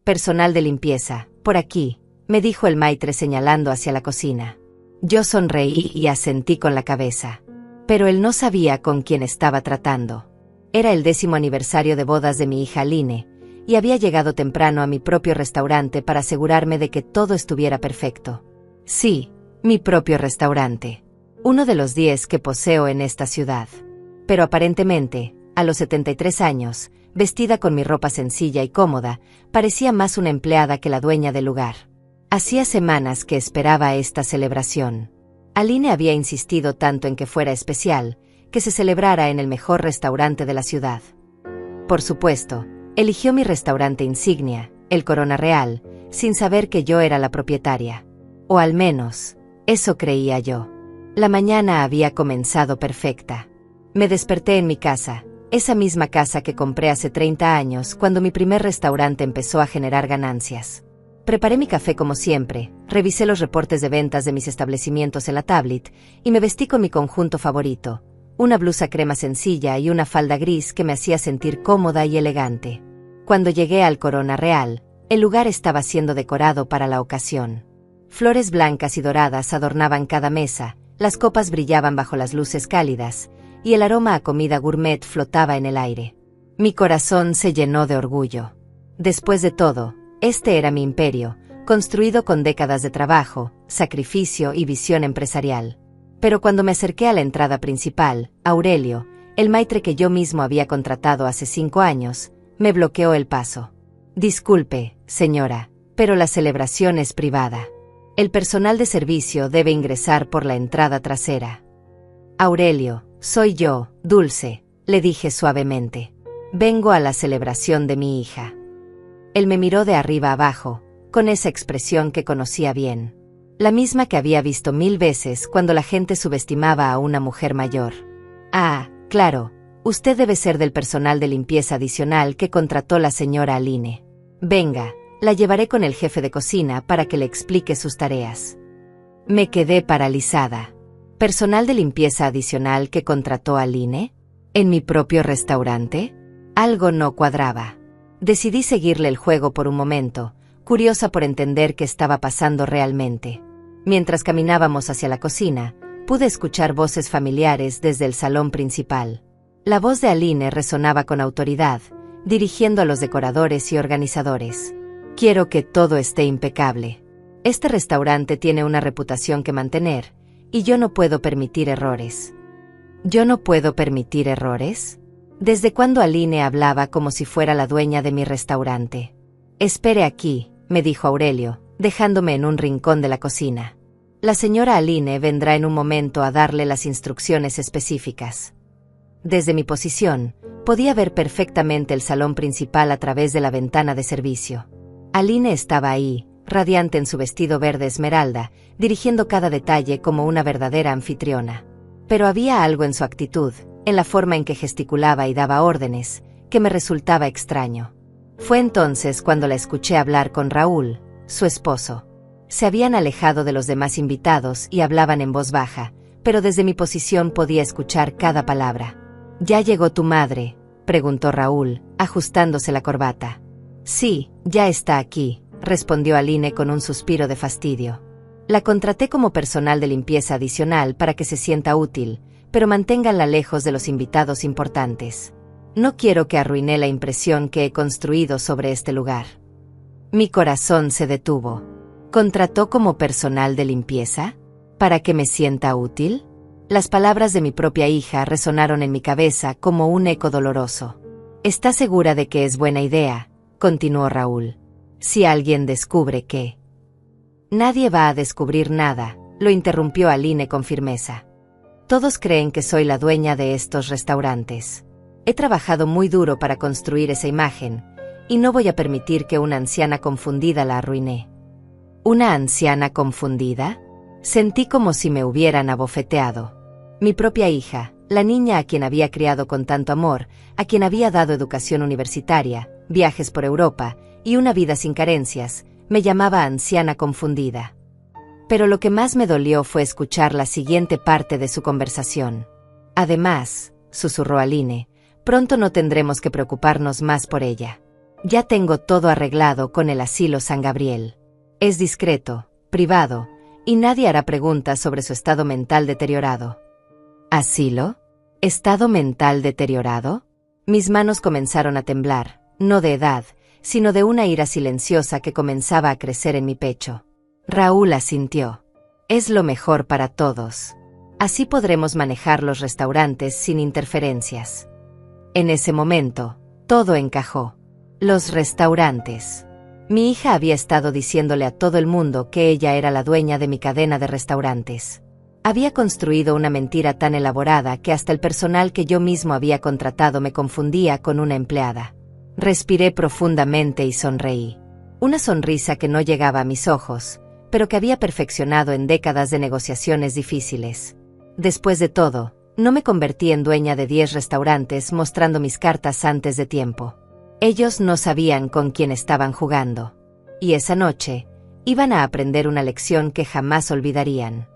Personal de limpieza, por aquí, me dijo el maitre señalando hacia la cocina. Yo sonreí y asentí con la cabeza. Pero él no sabía con quién estaba tratando. Era el 10º aniversario de bodas de mi hija Aline, y había llegado temprano a mi propio restaurante para asegurarme de que todo estuviera perfecto. Sí, mi propio restaurante. Uno de los 10 que poseo en esta ciudad. Pero aparentemente, a los 73 años, vestida con mi ropa sencilla y cómoda, parecía más una empleada que la dueña del lugar. Hacía semanas que esperaba esta celebración. Aline había insistido tanto en que fuera especial, que se celebrara en el mejor restaurante de la ciudad. Por supuesto, eligió mi restaurante insignia, el Corona Real, sin saber que yo era la propietaria. O al menos, eso creía yo. La mañana había comenzado perfecta. Me desperté en mi casa, esa misma casa que compré hace 30 años cuando mi primer restaurante empezó a generar ganancias. Preparé mi café como siempre, revisé los reportes de ventas de mis establecimientos en la tablet y me vestí con mi conjunto favorito, una blusa crema sencilla y una falda gris que me hacía sentir cómoda y elegante. Cuando llegué al Corona Real, el lugar estaba siendo decorado para la ocasión. Flores blancas y doradas adornaban cada mesa, las copas brillaban bajo las luces cálidas, y el aroma a comida gourmet flotaba en el aire. Mi corazón se llenó de orgullo. Después de todo, este era mi imperio, construido con décadas de trabajo, sacrificio y visión empresarial. Pero cuando me acerqué a la entrada principal, Aurelio, el maitre que yo mismo había contratado hace 5 años, me bloqueó el paso. Disculpe, señora, pero la celebración es privada. El personal de servicio debe ingresar por la entrada trasera. Aurelio, soy yo, Dulce, le dije suavemente. Vengo a la celebración de mi hija. Él me miró de arriba abajo, con esa expresión que conocía bien. La misma que había visto 1000 veces cuando la gente subestimaba a una mujer mayor. Ah, claro, usted debe ser del personal de limpieza adicional que contrató la señora Aline. Venga, la llevaré con el jefe de cocina para que le explique sus tareas. Me quedé paralizada. ¿Personal de limpieza adicional que contrató Aline? ¿En mi propio restaurante? Algo no cuadraba. Decidí seguirle el juego por un momento, curiosa por entender qué estaba pasando realmente. Mientras caminábamos hacia la cocina, pude escuchar voces familiares desde el salón principal. La voz de Aline resonaba con autoridad, dirigiendo a los decoradores y organizadores. Quiero que todo esté impecable. Este restaurante tiene una reputación que mantener, y yo no puedo permitir errores. ¿Yo no puedo permitir errores? ¿Desde cuándo Aline hablaba como si fuera la dueña de mi restaurante? Espere aquí, me dijo Aurelio, dejándome en un rincón de la cocina. La señora Aline vendrá en un momento a darle las instrucciones específicas. Desde mi posición, podía ver perfectamente el salón principal a través de la ventana de servicio. Aline estaba ahí, radiante en su vestido verde esmeralda, dirigiendo cada detalle como una verdadera anfitriona. Pero había algo en su actitud, en la forma en que gesticulaba y daba órdenes, que me resultaba extraño. Fue entonces cuando la escuché hablar con Raúl, su esposo. Se habían alejado de los demás invitados y hablaban en voz baja, pero desde mi posición podía escuchar cada palabra. ¿Ya llegó tu madre?, preguntó Raúl, ajustándose la corbata. Sí, ya está aquí, respondió Aline con un suspiro de fastidio. La contraté como personal de limpieza adicional para que se sienta útil, pero manténganla lejos de los invitados importantes. No quiero que arruine la impresión que he construido sobre este lugar. Mi corazón se detuvo. ¿Contrató como personal de limpieza? ¿Para que me sienta útil? Las palabras de mi propia hija resonaron en mi cabeza como un eco doloroso. ¿Está segura de que es buena idea?, continuó Raúl. Si alguien descubre que... Nadie va a descubrir nada, lo interrumpió Aline con firmeza. Todos creen que soy la dueña de estos restaurantes. He trabajado muy duro para construir esa imagen, y no voy a permitir que una anciana confundida la arruine. ¿Una anciana confundida? Sentí como si me hubieran abofeteado. Mi propia hija, la niña a quien había criado con tanto amor, a quien había dado educación universitaria, viajes por Europa y una vida sin carencias, me llamaba anciana confundida. Pero lo que más me dolió fue escuchar la siguiente parte de su conversación. Además, susurró Aline, pronto no tendremos que preocuparnos más por ella. Ya tengo todo arreglado con el asilo San Gabriel. Es discreto, privado, y nadie hará preguntas sobre su estado mental deteriorado. ¿Asilo? ¿Estado mental deteriorado? Mis manos comenzaron a temblar, no de edad, sino de una ira silenciosa que comenzaba a crecer en mi pecho. Raúl asintió. Es lo mejor para todos. Así podremos manejar los restaurantes sin interferencias. En ese momento, todo encajó. Los restaurantes. Mi hija había estado diciéndole a todo el mundo que ella era la dueña de mi cadena de restaurantes. Había construido una mentira tan elaborada que hasta el personal que yo mismo había contratado me confundía con una empleada. Respiré profundamente y sonreí. Una sonrisa que no llegaba a mis ojos, pero que había perfeccionado en décadas de negociaciones difíciles. Después de todo, no me convertí en dueña de 10 restaurantes mostrando mis cartas antes de tiempo. Ellos no sabían con quién estaban jugando. Y esa noche, iban a aprender una lección que jamás olvidarían.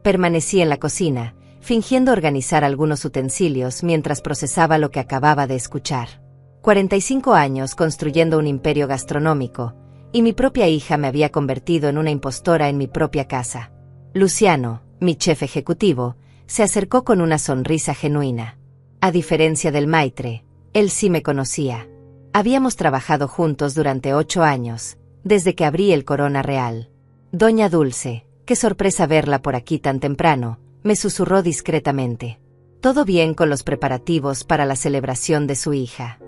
Permanecí en la cocina, fingiendo organizar algunos utensilios mientras procesaba lo que acababa de escuchar. 45 años construyendo un imperio gastronómico, y mi propia hija me había convertido en una impostora en mi propia casa. Luciano, mi chef ejecutivo, se acercó con una sonrisa genuina. A diferencia del maitre, él sí me conocía. Habíamos trabajado juntos durante 8 años, desde que abrí el Corona Real. Doña Dulce, qué sorpresa verla por aquí tan temprano, me susurró discretamente. Todo bien con los preparativos para la celebración de su hija.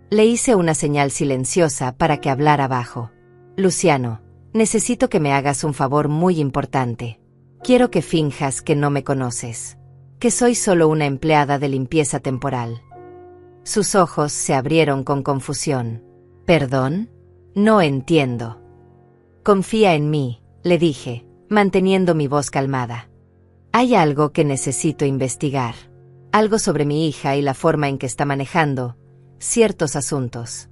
Le hice una señal silenciosa para que hablara bajo. Luciano, necesito que me hagas un favor muy importante. Quiero que finjas que no me conoces. Que soy solo una empleada de limpieza temporal. Sus ojos se abrieron con confusión. ¿Perdón? No entiendo. Confía en mí, le dije, manteniendo mi voz calmada. Hay algo que necesito investigar. Algo sobre mi hija y la forma en que está manejando ciertos asuntos.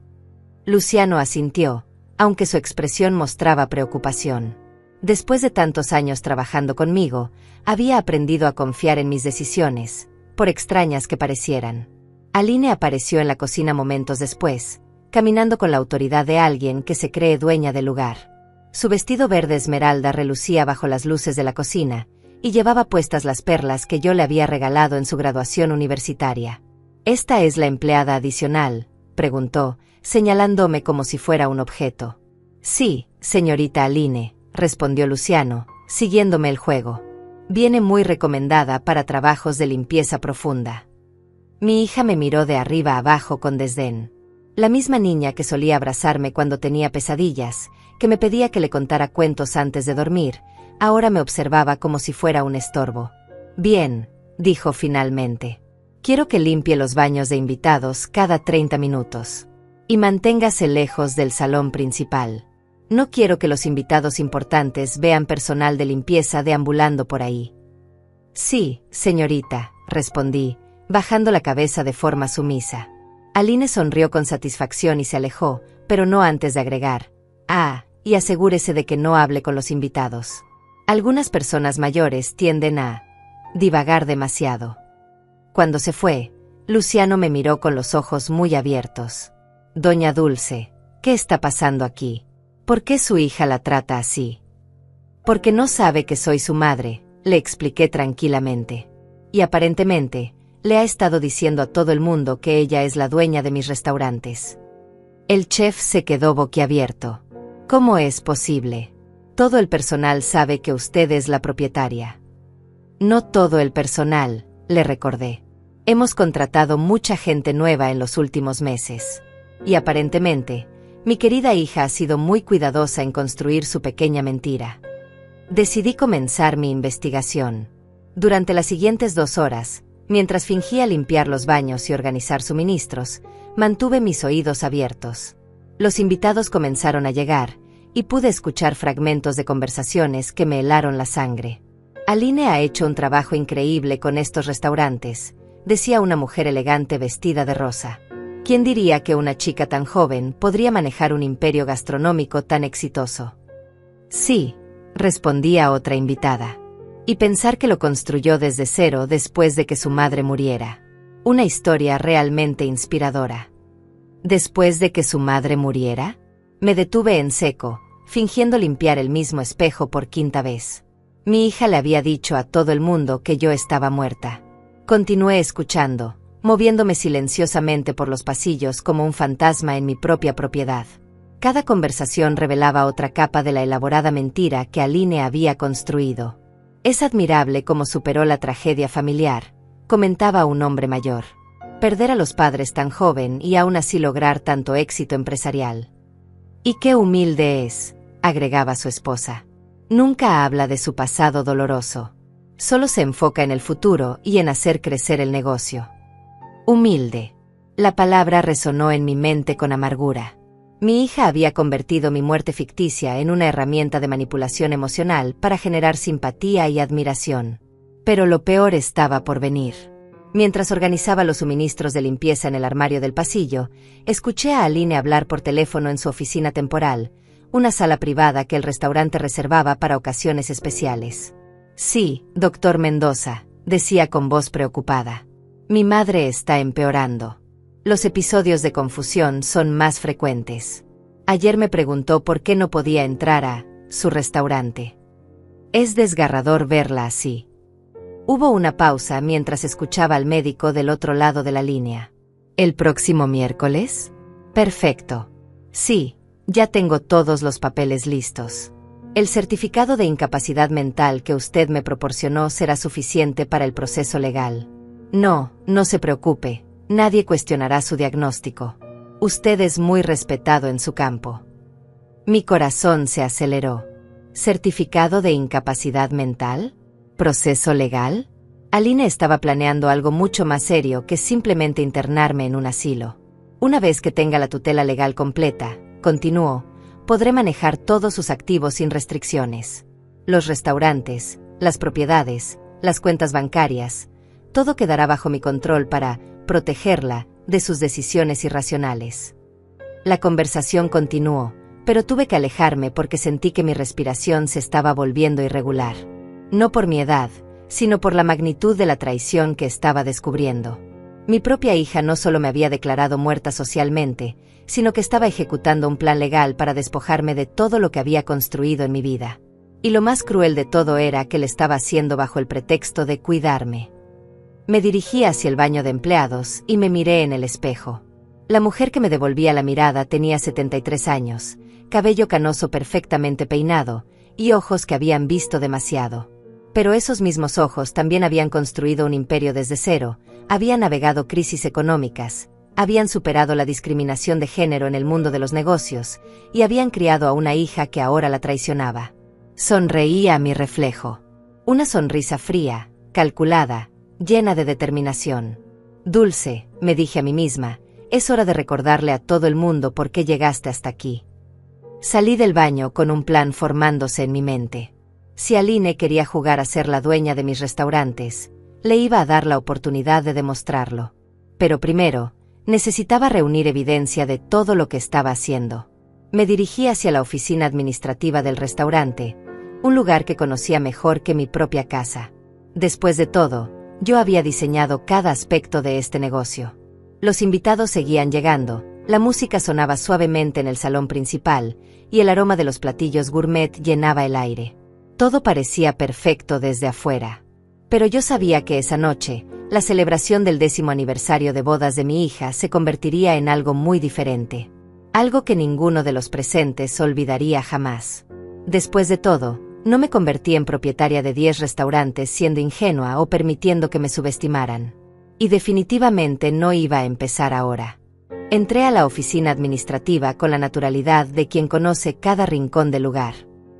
Luciano asintió, aunque su expresión mostraba preocupación. Después de tantos años trabajando conmigo, había aprendido a confiar en mis decisiones, por extrañas que parecieran. Aline apareció en la cocina momentos después, caminando con la autoridad de alguien que se cree dueña del lugar. Su vestido verde esmeralda relucía bajo las luces de la cocina, y llevaba puestas las perlas que yo le había regalado en su graduación universitaria. ¿Esta es la empleada adicional?, preguntó, señalándome como si fuera un objeto. Sí, señorita Aline, respondió Luciano, siguiéndome el juego. Viene muy recomendada para trabajos de limpieza profunda. Mi hija me miró de arriba a abajo con desdén. La misma niña que solía abrazarme cuando tenía pesadillas, que me pedía que le contara cuentos antes de dormir, ahora me observaba como si fuera un estorbo. Bien, dijo finalmente. Quiero que limpie los baños de invitados cada 30 minutos. Y manténgase lejos del salón principal. No quiero que los invitados importantes vean personal de limpieza deambulando por ahí. Sí, señorita, respondí, bajando la cabeza de forma sumisa. Aline sonrió con satisfacción y se alejó, pero no antes de agregar: y asegúrese de que no hable con los invitados. Algunas personas mayores tienden a divagar demasiado. Cuando se fue, Luciano me miró con los ojos muy abiertos. Doña Dulce, ¿qué está pasando aquí? ¿Por qué su hija la trata así? Porque no sabe que soy su madre, le expliqué tranquilamente. Y aparentemente, le ha estado diciendo a todo el mundo que ella es la dueña de mis restaurantes. El chef se quedó boquiabierto. ¿Cómo es posible? Todo el personal sabe que usted es la propietaria. No todo el personal, le recordé. Hemos contratado mucha gente nueva en los últimos meses. Y aparentemente, mi querida hija ha sido muy cuidadosa en construir su pequeña mentira. Decidí comenzar mi investigación. Durante las siguientes 2 horas, mientras fingía limpiar los baños y organizar suministros, mantuve mis oídos abiertos. Los invitados comenzaron a llegar, y pude escuchar fragmentos de conversaciones que me helaron la sangre. Aline ha hecho un trabajo increíble con estos restaurantes, decía una mujer elegante vestida de rosa. ¿Quién diría que una chica tan joven podría manejar un imperio gastronómico tan exitoso? Sí, respondía otra invitada. Y pensar que lo construyó desde cero después de que su madre muriera. Una historia realmente inspiradora. ¿Después de que su madre muriera? Me detuve en seco, fingiendo limpiar el mismo espejo por quinta vez. Mi hija le había dicho a todo el mundo que yo estaba muerta. Continué escuchando, moviéndome silenciosamente por los pasillos como un fantasma en mi propia propiedad. Cada conversación revelaba otra capa de la elaborada mentira que Aline había construido. Es admirable cómo superó la tragedia familiar, comentaba un hombre mayor. Perder a los padres tan joven y aún así lograr tanto éxito empresarial. Y qué humilde es, agregaba su esposa. Nunca habla de su pasado doloroso. Solo se enfoca en el futuro y en hacer crecer el negocio. Humilde. La palabra resonó en mi mente con amargura. Mi hija había convertido mi muerte ficticia en una herramienta de manipulación emocional para generar simpatía y admiración. Pero lo peor estaba por venir. Mientras organizaba los suministros de limpieza en el armario del pasillo, escuché a Aline hablar por teléfono en su oficina temporal, una sala privada que el restaurante reservaba para ocasiones especiales. Sí, doctor Mendoza, decía con voz preocupada. Mi madre está empeorando. Los episodios de confusión son más frecuentes. Ayer me preguntó por qué no podía entrar a su restaurante. Es desgarrador verla así. Hubo una pausa mientras escuchaba al médico del otro lado de la línea. ¿El próximo miércoles? Perfecto. Sí. Ya tengo todos los papeles listos. El certificado de incapacidad mental que usted me proporcionó será suficiente para el proceso legal. No se preocupe, nadie cuestionará su diagnóstico. Usted es muy respetado en su campo. Mi corazón se aceleró. ¿Certificado de incapacidad mental? ¿Proceso legal? Aline estaba planeando algo mucho más serio que simplemente internarme en un asilo. Una vez que tenga la tutela legal completa, continuó, podré manejar todos sus activos sin restricciones. Los restaurantes, las propiedades, las cuentas bancarias, todo quedará bajo mi control para protegerla de sus decisiones irracionales. La conversación continuó, pero tuve que alejarme porque sentí que mi respiración se estaba volviendo irregular. No por mi edad, sino por la magnitud de la traición que estaba descubriendo. Mi propia hija no solo me había declarado muerta socialmente, sino que estaba ejecutando un plan legal para despojarme de todo lo que había construido en mi vida. Y lo más cruel de todo era que lo estaba haciendo bajo el pretexto de cuidarme. Me dirigí hacia el baño de empleados y me miré en el espejo. La mujer que me devolvía la mirada tenía 73 años, cabello canoso perfectamente peinado, y ojos que habían visto demasiado. Pero esos mismos ojos también habían construido un imperio desde cero, habían navegado crisis económicas, habían superado la discriminación de género en el mundo de los negocios, y habían criado a una hija que ahora la traicionaba. Sonreí a mi reflejo. Una sonrisa fría, calculada, llena de determinación. Dulce, me dije a mí misma, es hora de recordarle a todo el mundo por qué llegaste hasta aquí. Salí del baño con un plan formándose en mi mente. Si Aline quería jugar a ser la dueña de mis restaurantes, le iba a dar la oportunidad de demostrarlo. Pero primero, necesitaba reunir evidencia de todo lo que estaba haciendo. Me dirigí hacia la oficina administrativa del restaurante, un lugar que conocía mejor que mi propia casa. Después de todo, yo había diseñado cada aspecto de este negocio. Los invitados seguían llegando, la música sonaba suavemente en el salón principal, y el aroma de los platillos gourmet llenaba el aire. Todo parecía perfecto desde afuera. Pero yo sabía que esa noche, la celebración del 10º aniversario de bodas de mi hija se convertiría en algo muy diferente. Algo que ninguno de los presentes olvidaría jamás. Después de todo, no me convertí en propietaria de 10 restaurantes siendo ingenua o permitiendo que me subestimaran. Y definitivamente no iba a empezar ahora. Entré a la oficina administrativa con la naturalidad de quien conoce cada rincón del lugar.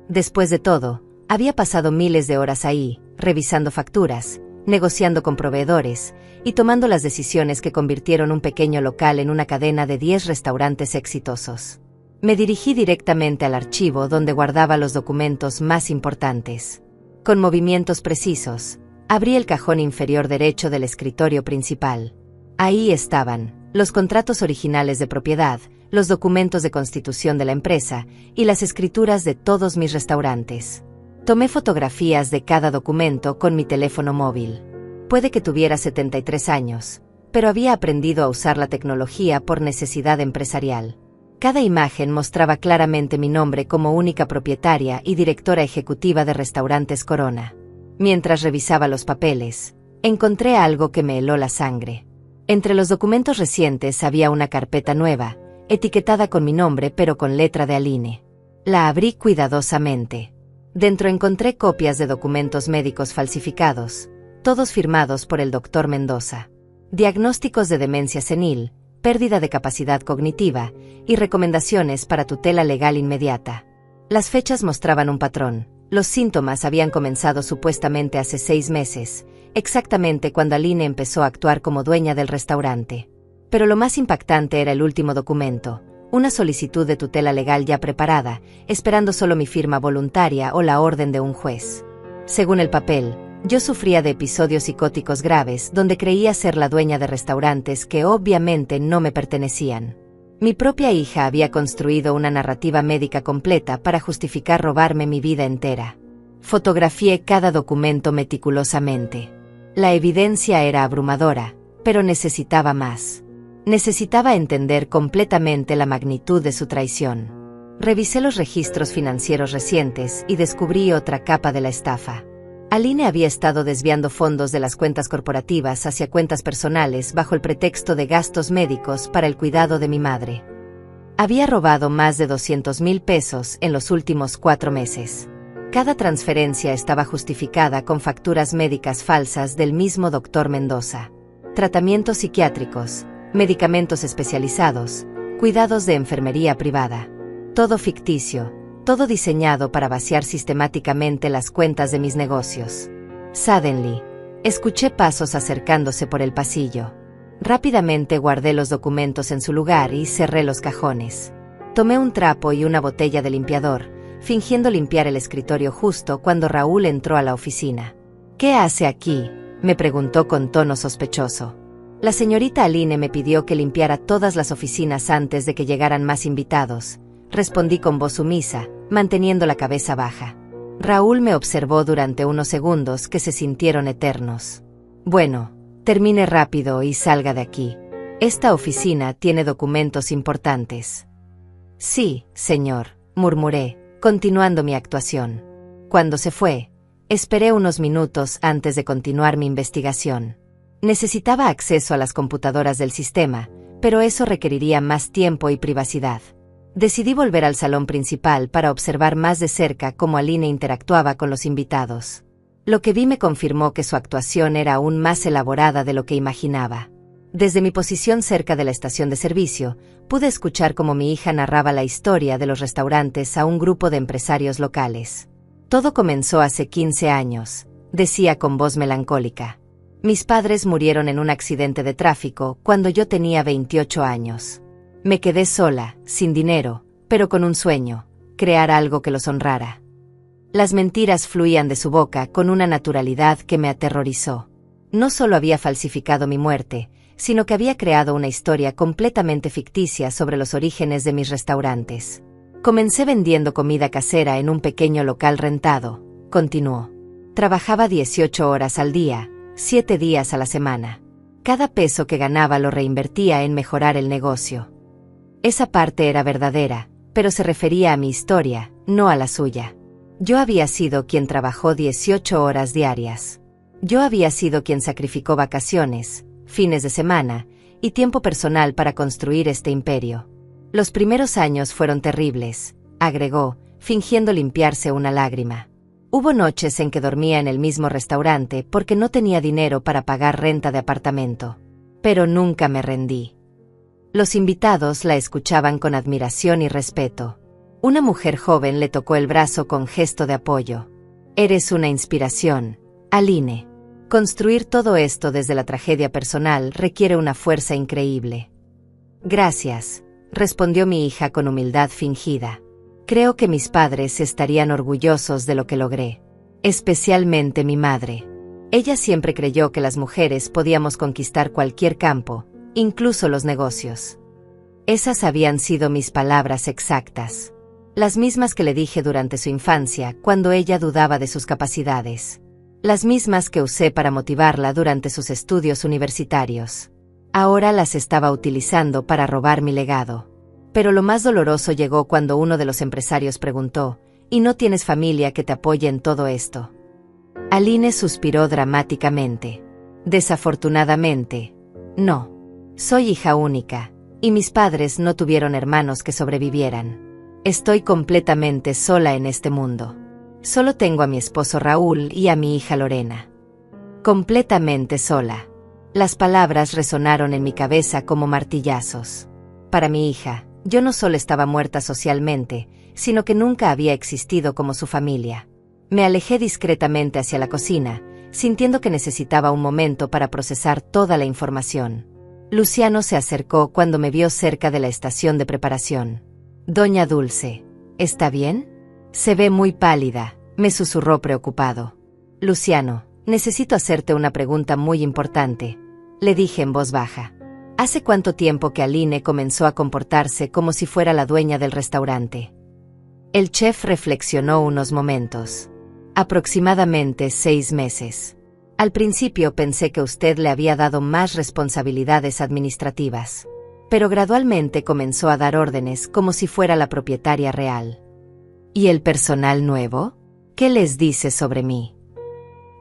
Después de todo, había pasado miles de horas ahí, revisando facturas, negociando con proveedores y tomando las decisiones que convirtieron un pequeño local en una cadena de 10 restaurantes exitosos. Me dirigí directamente al archivo donde guardaba los documentos más importantes. Con movimientos precisos, abrí el cajón inferior derecho del escritorio principal. Ahí estaban los contratos originales de propiedad, los documentos de constitución de la empresa y las escrituras de todos mis restaurantes. Tomé fotografías de cada documento con mi teléfono móvil. Puede que tuviera 73 años, pero había aprendido a usar la tecnología por necesidad empresarial. Cada imagen mostraba claramente mi nombre como única propietaria y directora ejecutiva de Restaurantes Corona. Mientras revisaba los papeles, encontré algo que me heló la sangre. Entre los documentos recientes había una carpeta nueva, etiquetada con mi nombre pero con letra de Aline. La abrí cuidadosamente. Dentro encontré copias de documentos médicos falsificados, todos firmados por el Dr. Mendoza. Diagnósticos de demencia senil, pérdida de capacidad cognitiva y recomendaciones para tutela legal inmediata. Las fechas mostraban un patrón. Los síntomas habían comenzado supuestamente hace 6 meses, exactamente cuando Aline empezó a actuar como dueña del restaurante. Pero lo más impactante era el último documento, una solicitud de tutela legal ya preparada, esperando solo mi firma voluntaria o la orden de un juez. Según el papel, yo sufría de episodios psicóticos graves donde creía ser la dueña de restaurantes que obviamente no me pertenecían. Mi propia hija había construido una narrativa médica completa para justificar robarme mi vida entera. Fotografié cada documento meticulosamente. La evidencia era abrumadora, pero necesitaba más. Necesitaba entender completamente la magnitud de su traición. Revisé los registros financieros recientes y descubrí otra capa de la estafa. Aline había estado desviando fondos de las cuentas corporativas hacia cuentas personales bajo el pretexto de gastos médicos para el cuidado de mi madre. Había robado más de 200,000 pesos en los últimos 4 meses. Cada transferencia estaba justificada con facturas médicas falsas del mismo Dr. Mendoza. Tratamientos psiquiátricos, medicamentos especializados, cuidados de enfermería privada. Todo ficticio. Todo diseñado para vaciar sistemáticamente las cuentas de mis negocios. Suddenly, escuché pasos acercándose por el pasillo. Rápidamente guardé los documentos en su lugar y cerré los cajones. Tomé un trapo y una botella de limpiador, fingiendo limpiar el escritorio justo cuando Raúl entró a la oficina. «¿Qué hace aquí?», me preguntó con tono sospechoso. La señorita Aline me pidió que limpiara todas las oficinas antes de que llegaran más invitados, respondí con voz sumisa, manteniendo la cabeza baja. Raúl me observó durante unos segundos que se sintieron eternos. «Bueno, termine rápido y salga de aquí. Esta oficina tiene documentos importantes». «Sí, señor», murmuré, continuando mi actuación. Cuando se fue, esperé unos minutos antes de continuar mi investigación. Necesitaba acceso a las computadoras del sistema, pero eso requeriría más tiempo y privacidad. Decidí volver al salón principal para observar más de cerca cómo Aline interactuaba con los invitados. Lo que vi me confirmó que su actuación era aún más elaborada de lo que imaginaba. Desde mi posición cerca de la estación de servicio, pude escuchar cómo mi hija narraba la historia de los restaurantes a un grupo de empresarios locales. «Todo comenzó hace 15 años», decía con voz melancólica. «Mis padres murieron en un accidente de tráfico cuando yo tenía 28 años. Me quedé sola, sin dinero, pero con un sueño, crear algo que los honrara». Las mentiras fluían de su boca con una naturalidad que me aterrorizó. No solo había falsificado mi muerte, sino que había creado una historia completamente ficticia sobre los orígenes de mis restaurantes. «Comencé vendiendo comida casera en un pequeño local rentado», continuó. «Trabajaba 18 horas al día, 7 días a la semana. Cada peso que ganaba lo reinvertía en mejorar el negocio». Esa parte era verdadera, pero se refería a mi historia, no a la suya. Yo había sido quien trabajó 18 horas diarias. Yo había sido quien sacrificó vacaciones, fines de semana y tiempo personal para construir este imperio. «Los primeros años fueron terribles», agregó, fingiendo limpiarse una lágrima. «Hubo noches en que dormía en el mismo restaurante porque no tenía dinero para pagar renta de apartamento. Pero nunca me rendí». Los invitados la escuchaban con admiración y respeto. Una mujer joven le tocó el brazo con gesto de apoyo. «Eres una inspiración, Aline. Construir todo esto desde la tragedia personal requiere una fuerza increíble». «Gracias», respondió mi hija con humildad fingida. «Creo que mis padres estarían orgullosos de lo que logré. Especialmente mi madre. Ella siempre creyó que las mujeres podíamos conquistar cualquier campo, incluso los negocios». Esas habían sido mis palabras exactas. Las mismas que le dije durante su infancia, cuando ella dudaba de sus capacidades. Las mismas que usé para motivarla durante sus estudios universitarios. Ahora las estaba utilizando para robar mi legado. Pero lo más doloroso llegó cuando uno de los empresarios preguntó, ¿y no tienes familia que te apoye en todo esto? Aline suspiró dramáticamente. Desafortunadamente, no. Soy hija única, y mis padres no tuvieron hermanos que sobrevivieran. Estoy completamente sola en este mundo. Solo tengo a mi esposo Raúl y a mi hija Lorena. Completamente sola. Las palabras resonaron en mi cabeza como martillazos. Para mi hija, yo no solo estaba muerta socialmente, sino que nunca había existido como su familia. Me alejé discretamente hacia la cocina, sintiendo que necesitaba un momento para procesar toda la información. Luciano se acercó cuando me vio cerca de la estación de preparación. Doña Dulce, ¿está bien? Se ve muy pálida, me susurró preocupado. Luciano, necesito hacerte una pregunta muy importante, le dije en voz baja. ¿Hace cuánto tiempo que Aline comenzó a comportarse como si fuera la dueña del restaurante? El chef reflexionó unos momentos. Aproximadamente 6 meses. Al principio pensé que usted le había dado más responsabilidades administrativas, pero gradualmente comenzó a dar órdenes como si fuera la propietaria real. ¿Y el personal nuevo? ¿Qué les dice sobre mí?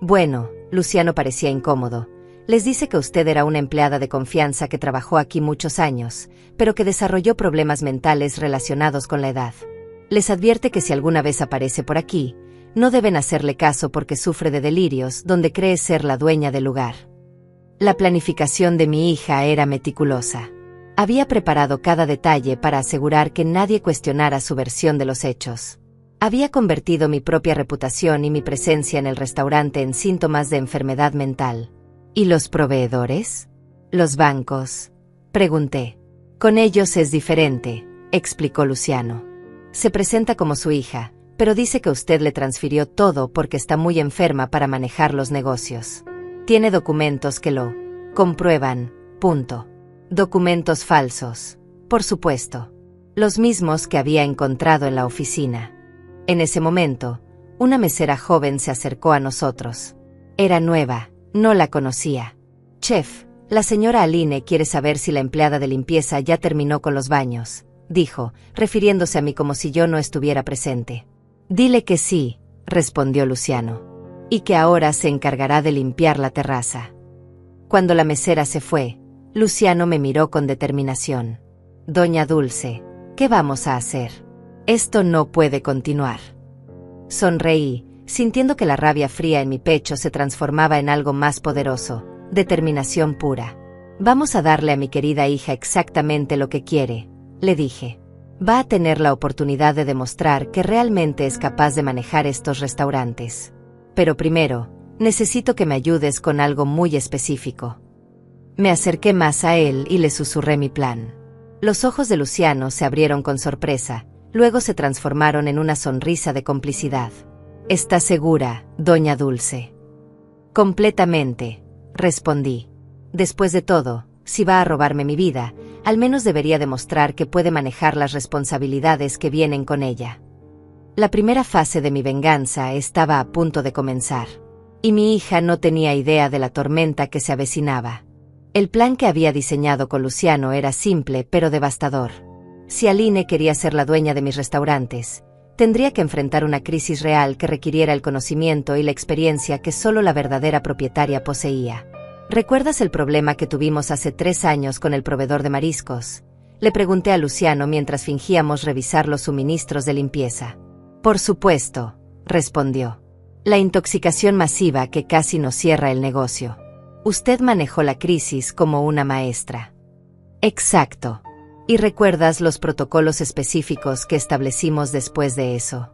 Bueno, Luciano parecía incómodo. Les dice que usted era una empleada de confianza que trabajó aquí muchos años, pero que desarrolló problemas mentales relacionados con la edad. Les advierte que si alguna vez aparece por aquí, no deben hacerle caso porque sufre de delirios donde cree ser la dueña del lugar. La planificación de mi hija era meticulosa. Había preparado cada detalle para asegurar que nadie cuestionara su versión de los hechos. Había convertido mi propia reputación y mi presencia en el restaurante en síntomas de enfermedad mental. ¿Y los proveedores? ¿Los bancos? Pregunté. Con ellos es diferente, explicó Luciano. Se presenta como su hija, pero dice que usted le transfirió todo porque está muy enferma para manejar los negocios. Tiene documentos que lo comprueban, punto. Documentos falsos, por supuesto. Los mismos que había encontrado en la oficina. En ese momento, una mesera joven se acercó a nosotros. Era nueva, no la conocía. Chef, la señora Aline quiere saber si la empleada de limpieza ya terminó con los baños, dijo, refiriéndose a mí como si yo no estuviera presente. Dile que sí, respondió Luciano, y que ahora se encargará de limpiar la terraza. Cuando la mesera se fue, Luciano me miró con determinación. Doña Dulce, ¿qué vamos a hacer? Esto no puede continuar. Sonreí, sintiendo que la rabia fría en mi pecho se transformaba en algo más poderoso, determinación pura. Vamos a darle a mi querida hija exactamente lo que quiere, le dije. Va a tener la oportunidad de demostrar que realmente es capaz de manejar estos restaurantes. Pero primero, necesito que me ayudes con algo muy específico. Me acerqué más a él y le susurré mi plan. Los ojos de Luciano se abrieron con sorpresa, luego se transformaron en una sonrisa de complicidad. ¿Está segura, doña Dulce? Completamente, respondí. Después de todo, si va a robarme mi vida, al menos debería demostrar que puede manejar las responsabilidades que vienen con ella. La primera fase de mi venganza estaba a punto de comenzar, y mi hija no tenía idea de la tormenta que se avecinaba. El plan que había diseñado con Luciano era simple pero devastador. Si Aline quería ser la dueña de mis restaurantes, tendría que enfrentar una crisis real que requiriera el conocimiento y la experiencia que solo la verdadera propietaria poseía. ¿Recuerdas el problema que tuvimos hace 3 años con el proveedor de mariscos? Le pregunté a Luciano mientras fingíamos revisar los suministros de limpieza. Por supuesto, respondió. La intoxicación masiva que casi nos cierra el negocio. Usted manejó la crisis como una maestra. Exacto. ¿Y recuerdas los protocolos específicos que establecimos después de eso?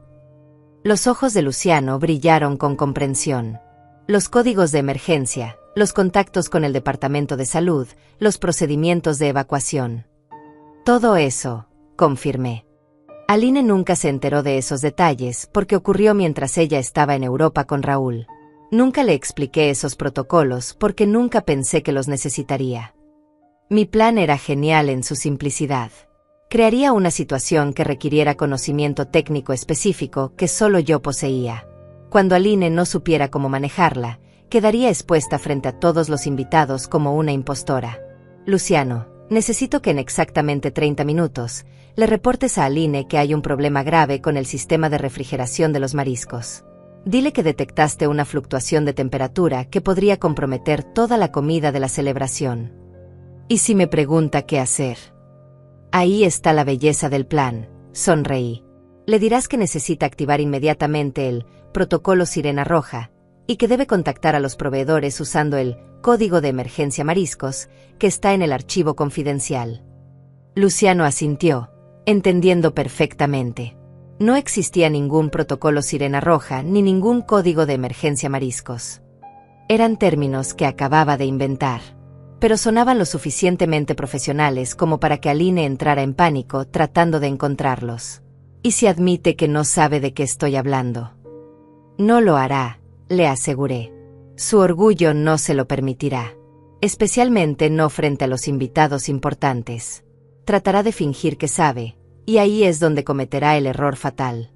Los ojos de Luciano brillaron con comprensión. Los códigos de emergencia, los contactos con el departamento de salud, los procedimientos de evacuación. Todo eso, confirmé. Aline nunca se enteró de esos detalles porque ocurrió mientras ella estaba en Europa con Raúl. Nunca le expliqué esos protocolos porque nunca pensé que los necesitaría. Mi plan era genial en su simplicidad. Crearía una situación que requiriera conocimiento técnico específico que solo yo poseía. Cuando Aline no supiera cómo manejarla, quedaría expuesta frente a todos los invitados como una impostora. Luciano, necesito que en exactamente 30 minutos le reportes a Aline que hay un problema grave con el sistema de refrigeración de los mariscos. Dile que detectaste una fluctuación de temperatura que podría comprometer toda la comida de la celebración. ¿Y si me pregunta qué hacer? Ahí está la belleza del plan, sonreí. Le dirás que necesita activar inmediatamente el protocolo Sirena Roja y que debe contactar a los proveedores usando el código de emergencia mariscos que está en el archivo confidencial. Luciano asintió, entendiendo perfectamente. No existía ningún protocolo Sirena Roja ni ningún código de emergencia mariscos. Eran términos que acababa de inventar, pero sonaban lo suficientemente profesionales como para que Aline entrara en pánico tratando de encontrarlos. ¿Y si admite que no sabe de qué estoy hablando? No lo hará, le aseguré. Su orgullo no se lo permitirá, especialmente no frente a los invitados importantes. Tratará de fingir que sabe, y ahí es donde cometerá el error fatal.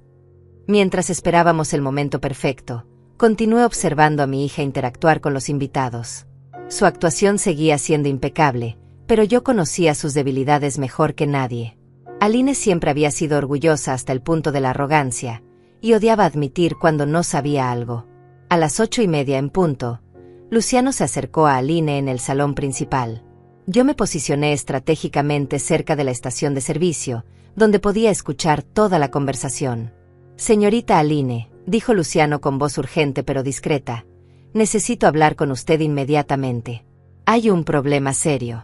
Mientras esperábamos el momento perfecto, continué observando a mi hija interactuar con los invitados. Su actuación seguía siendo impecable, pero yo conocía sus debilidades mejor que nadie. Aline siempre había sido orgullosa hasta el punto de la arrogancia, y odiaba admitir cuando no sabía algo. A las 8:30 en punto, Luciano se acercó a Aline en el salón principal. Yo me posicioné estratégicamente cerca de la estación de servicio, donde podía escuchar toda la conversación. «Señorita Aline», dijo Luciano con voz urgente pero discreta, «necesito hablar con usted inmediatamente. Hay un problema serio».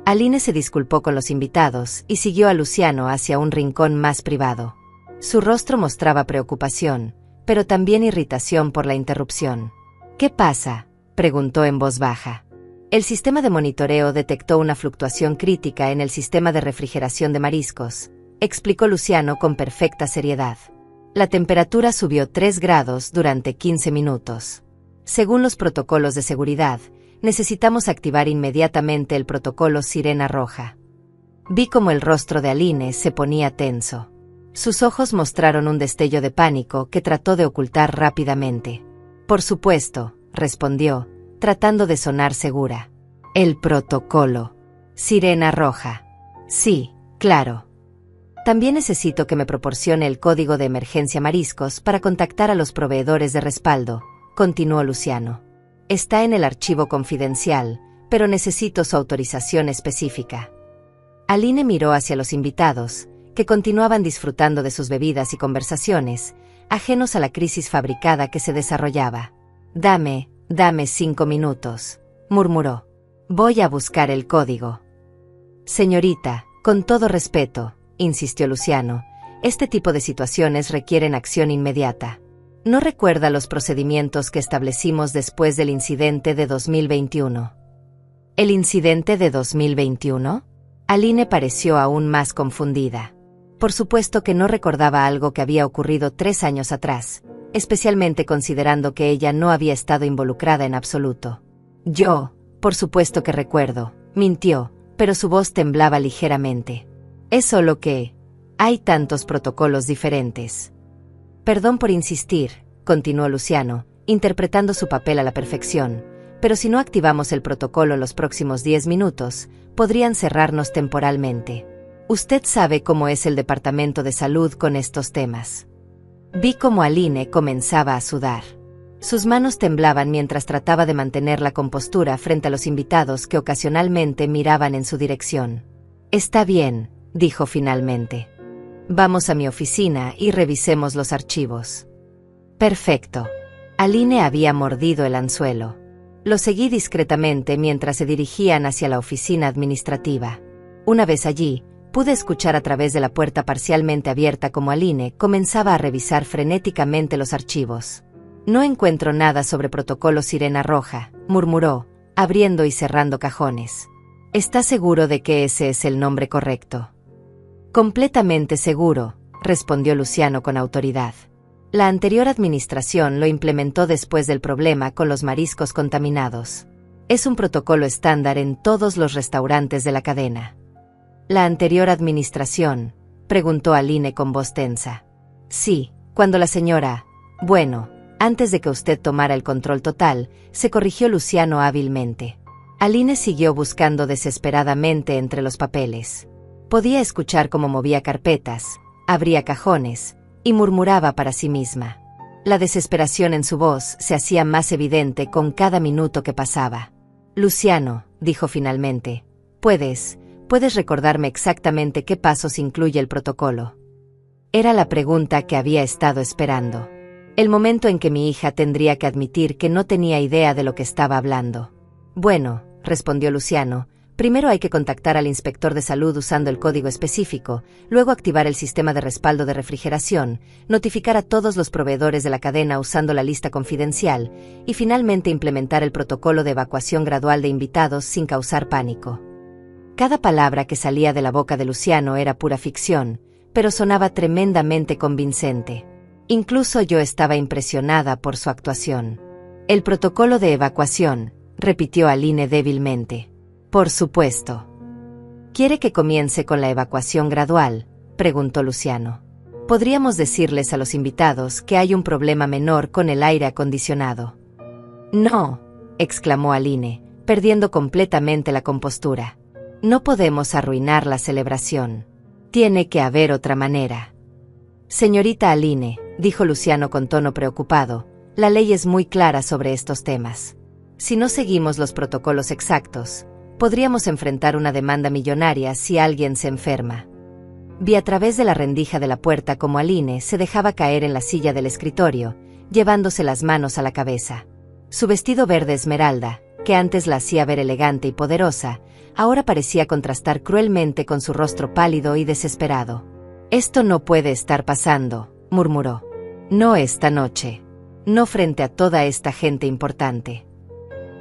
Aline se disculpó con los invitados y siguió a Luciano hacia un rincón más privado. Su rostro mostraba preocupación, pero también irritación por la interrupción. «¿Qué pasa?», preguntó en voz baja. «El sistema de monitoreo detectó una fluctuación crítica en el sistema de refrigeración de mariscos», explicó Luciano con perfecta seriedad. «La temperatura subió 3 grados durante 15 minutos. Según los protocolos de seguridad, necesitamos activar inmediatamente el protocolo Sirena Roja». Vi cómo el rostro de Aline se ponía tenso. Sus ojos mostraron un destello de pánico que trató de ocultar rápidamente. «Por supuesto», respondió, tratando de sonar segura. «El protocolo Sirena Roja. Sí, claro. También necesito que me proporcione el código de emergencia mariscos para contactar a los proveedores de respaldo», continuó Luciano. «Está en el archivo confidencial, pero necesito su autorización específica». Aline miró hacia los invitados, que continuaban disfrutando de sus bebidas y conversaciones, ajenos a la crisis fabricada que se desarrollaba. Dame 5 minutos», murmuró. «Voy a buscar el código». «Señorita, con todo respeto», insistió Luciano, «este tipo de situaciones requieren acción inmediata. ¿No recuerda los procedimientos que establecimos después del incidente de 2021? ¿El incidente de 2021? Aline pareció aún más confundida. Por supuesto que no recordaba algo que había ocurrido 3 años atrás, especialmente considerando que ella no había estado involucrada en absoluto. «Yo, por supuesto que recuerdo», mintió, pero su voz temblaba ligeramente. «Es solo que hay tantos protocolos diferentes». «Perdón por insistir», continuó Luciano, interpretando su papel a la perfección, «pero si no activamos el protocolo en los próximos 10 minutos, podrían cerrarnos temporalmente. Usted sabe cómo es el Departamento de Salud con estos temas». Vi cómo Aline comenzaba a sudar. Sus manos temblaban mientras trataba de mantener la compostura frente a los invitados que ocasionalmente miraban en su dirección. «Está bien», dijo finalmente. «Vamos a mi oficina y revisemos los archivos». «Perfecto». Aline había mordido el anzuelo. Lo seguí discretamente mientras se dirigían hacia la oficina administrativa. Una vez allí, pude escuchar a través de la puerta parcialmente abierta cómo Aline comenzaba a revisar frenéticamente los archivos. «No encuentro nada sobre protocolo Sirena Roja», murmuró, abriendo y cerrando cajones. «¿Está seguro de que ese es el nombre correcto?» «Completamente seguro», respondió Luciano con autoridad. «La anterior administración lo implementó después del problema con los mariscos contaminados. Es un protocolo estándar en todos los restaurantes de la cadena». «¿La anterior administración?», preguntó Aline con voz tensa. «Sí, cuando la señora... Bueno, antes de que usted tomara el control total», se corrigió Luciano hábilmente. Aline siguió buscando desesperadamente entre los papeles. Podía escuchar cómo movía carpetas, abría cajones y murmuraba para sí misma. La desesperación en su voz se hacía más evidente con cada minuto que pasaba. Luciano, dijo finalmente, ¿puedes recordarme exactamente qué pasos incluye el protocolo? Era la pregunta que había estado esperando. El momento en que mi hija tendría que admitir que no tenía idea de lo que estaba hablando. Bueno, respondió Luciano, primero hay que contactar al inspector de salud usando el código específico, luego activar el sistema de respaldo de refrigeración, notificar a todos los proveedores de la cadena usando la lista confidencial, y finalmente implementar el protocolo de evacuación gradual de invitados sin causar pánico. Cada palabra que salía de la boca de Luciano era pura ficción, pero sonaba tremendamente convincente. Incluso yo estaba impresionada por su actuación. El protocolo de evacuación, repitió Aline débilmente. Por supuesto. ¿Quiere que comience con la evacuación gradual?, preguntó Luciano. Podríamos decirles a los invitados que hay un problema menor con el aire acondicionado. No, exclamó Aline, perdiendo completamente la compostura. No podemos arruinar la celebración. Tiene que haber otra manera. Señorita Aline, dijo Luciano con tono preocupado, la ley es muy clara sobre estos temas. Si no seguimos los protocolos exactos, podríamos enfrentar una demanda millonaria si alguien se enferma. Vi a través de la rendija de la puerta cómo Aline se dejaba caer en la silla del escritorio, llevándose las manos a la cabeza. Su vestido verde esmeralda, que antes la hacía ver elegante y poderosa, ahora parecía contrastar cruelmente con su rostro pálido y desesperado. «Esto no puede estar pasando», murmuró. «No esta noche. No frente a toda esta gente importante».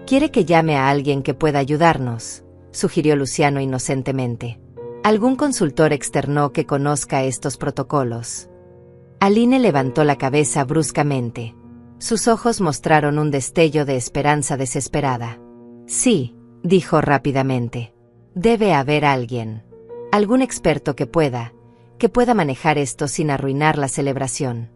«¿Quiere que llame a alguien que pueda ayudarnos?», sugirió Luciano inocentemente. «Algún consultor externo que conozca estos protocolos». Aline levantó la cabeza bruscamente. Sus ojos mostraron un destello de esperanza desesperada. «Sí», dijo rápidamente. «Debe haber alguien. Algún experto que pueda manejar esto sin arruinar la celebración».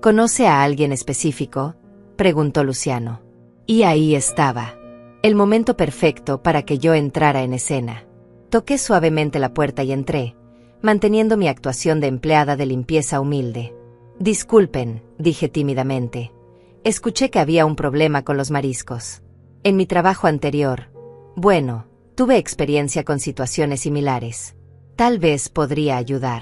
«¿Conoce a alguien específico?», preguntó Luciano. Y ahí estaba. El momento perfecto para que yo entrara en escena. Toqué suavemente la puerta y entré, manteniendo mi actuación de empleada de limpieza humilde. «Disculpen», dije tímidamente. «Escuché que había un problema con los mariscos. En mi trabajo anterior, tuve experiencia con situaciones similares. Tal vez podría ayudar».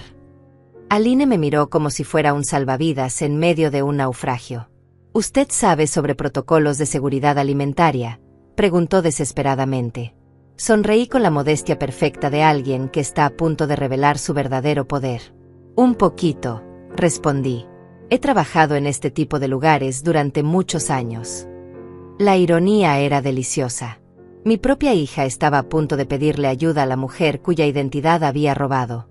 Aline me miró como si fuera un salvavidas en medio de un naufragio. «¿Usted sabe sobre protocolos de seguridad alimentaria?», preguntó desesperadamente. Sonreí con la modestia perfecta de alguien que está a punto de revelar su verdadero poder. «Un poquito», respondí. «He trabajado en este tipo de lugares durante muchos años». La ironía era deliciosa. Mi propia hija estaba a punto de pedirle ayuda a la mujer cuya identidad había robado.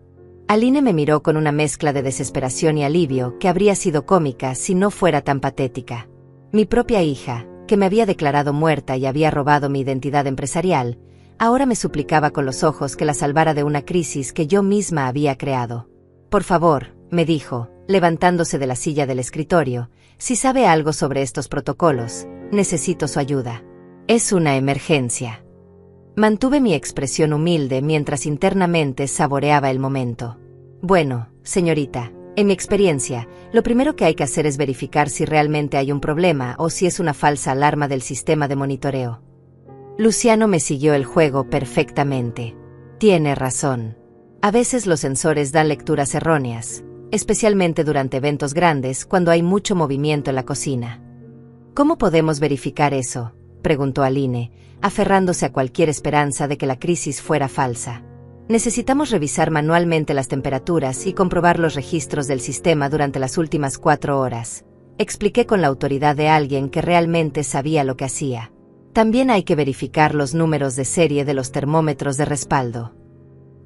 Aline me miró con una mezcla de desesperación y alivio que habría sido cómica si no fuera tan patética. Mi propia hija, que me había declarado muerta y había robado mi identidad empresarial, ahora me suplicaba con los ojos que la salvara de una crisis que yo misma había creado. «Por favor», me dijo, levantándose de la silla del escritorio, «si sabe algo sobre estos protocolos, necesito su ayuda. Es una emergencia». Mantuve mi expresión humilde mientras internamente saboreaba el momento. «Bueno, señorita, en mi experiencia, lo primero que hay que hacer es verificar si realmente hay un problema o si es una falsa alarma del sistema de monitoreo». Luciano me siguió el juego perfectamente. «Tiene razón. A veces los sensores dan lecturas erróneas, especialmente durante eventos grandes cuando hay mucho movimiento en la cocina». «¿Cómo podemos verificar eso?», preguntó Aline, aferrándose a cualquier esperanza de que la crisis fuera falsa. «Necesitamos revisar manualmente las temperaturas y comprobar los registros del sistema durante las últimas 4 horas», expliqué con la autoridad de alguien que realmente sabía lo que hacía. «También hay que verificar los números de serie de los termómetros de respaldo».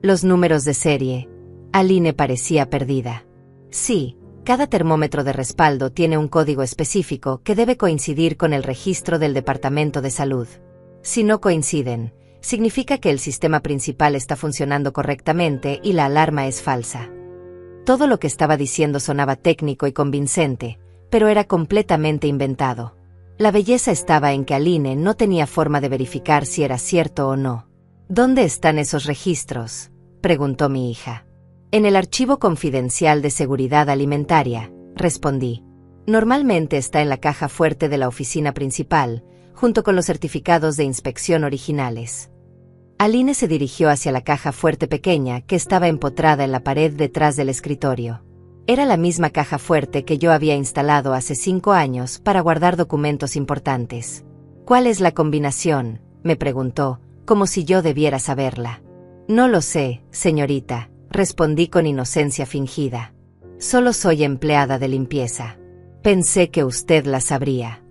«¿Los números de serie?», Aline parecía perdida. «Sí. Cada termómetro de respaldo tiene un código específico que debe coincidir con el registro del Departamento de Salud. Si no coinciden, significa que el sistema principal está funcionando correctamente y la alarma es falsa». Todo lo que estaba diciendo sonaba técnico y convincente, pero era completamente inventado. La belleza estaba en que Aline no tenía forma de verificar si era cierto o no. ¿Dónde están esos registros?, preguntó mi hija. En el archivo confidencial de seguridad alimentaria, respondí. Normalmente está en la caja fuerte de la oficina principal, junto con los certificados de inspección originales. Aline se dirigió hacia la caja fuerte pequeña que estaba empotrada en la pared detrás del escritorio. Era la misma caja fuerte que yo había instalado hace 5 años para guardar documentos importantes. ¿Cuál es la combinación?, me preguntó, como si yo debiera saberla. No lo sé, señorita, respondí con inocencia fingida. Solo soy empleada de limpieza. Pensé que usted la sabría.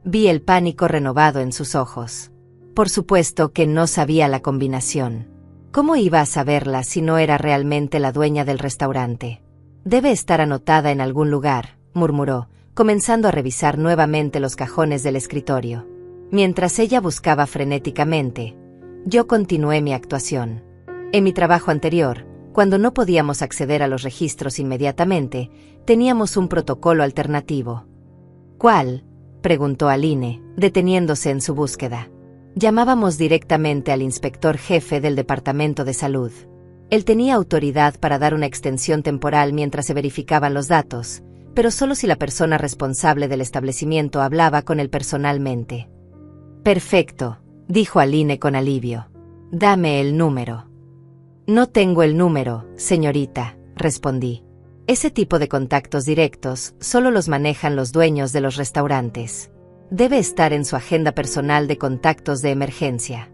Vi el pánico renovado en sus ojos. Por supuesto que no sabía la combinación. ¿Cómo iba a saberla si no era realmente la dueña del restaurante? Debe estar anotada en algún lugar, murmuró, comenzando a revisar nuevamente los cajones del escritorio. Mientras ella buscaba frenéticamente, yo continué mi actuación. En mi trabajo anterior, cuando no podíamos acceder a los registros inmediatamente, teníamos un protocolo alternativo. ¿Cuál?, preguntó Aline, deteniéndose en su búsqueda. Llamábamos directamente al inspector jefe del Departamento de Salud. Él tenía autoridad para dar una extensión temporal mientras se verificaban los datos, pero solo si la persona responsable del establecimiento hablaba con él personalmente. Perfecto, dijo Aline con alivio. Dame el número. No tengo el número, señorita, respondí. Ese tipo de contactos directos solo los manejan los dueños de los restaurantes. Debe estar en su agenda personal de contactos de emergencia.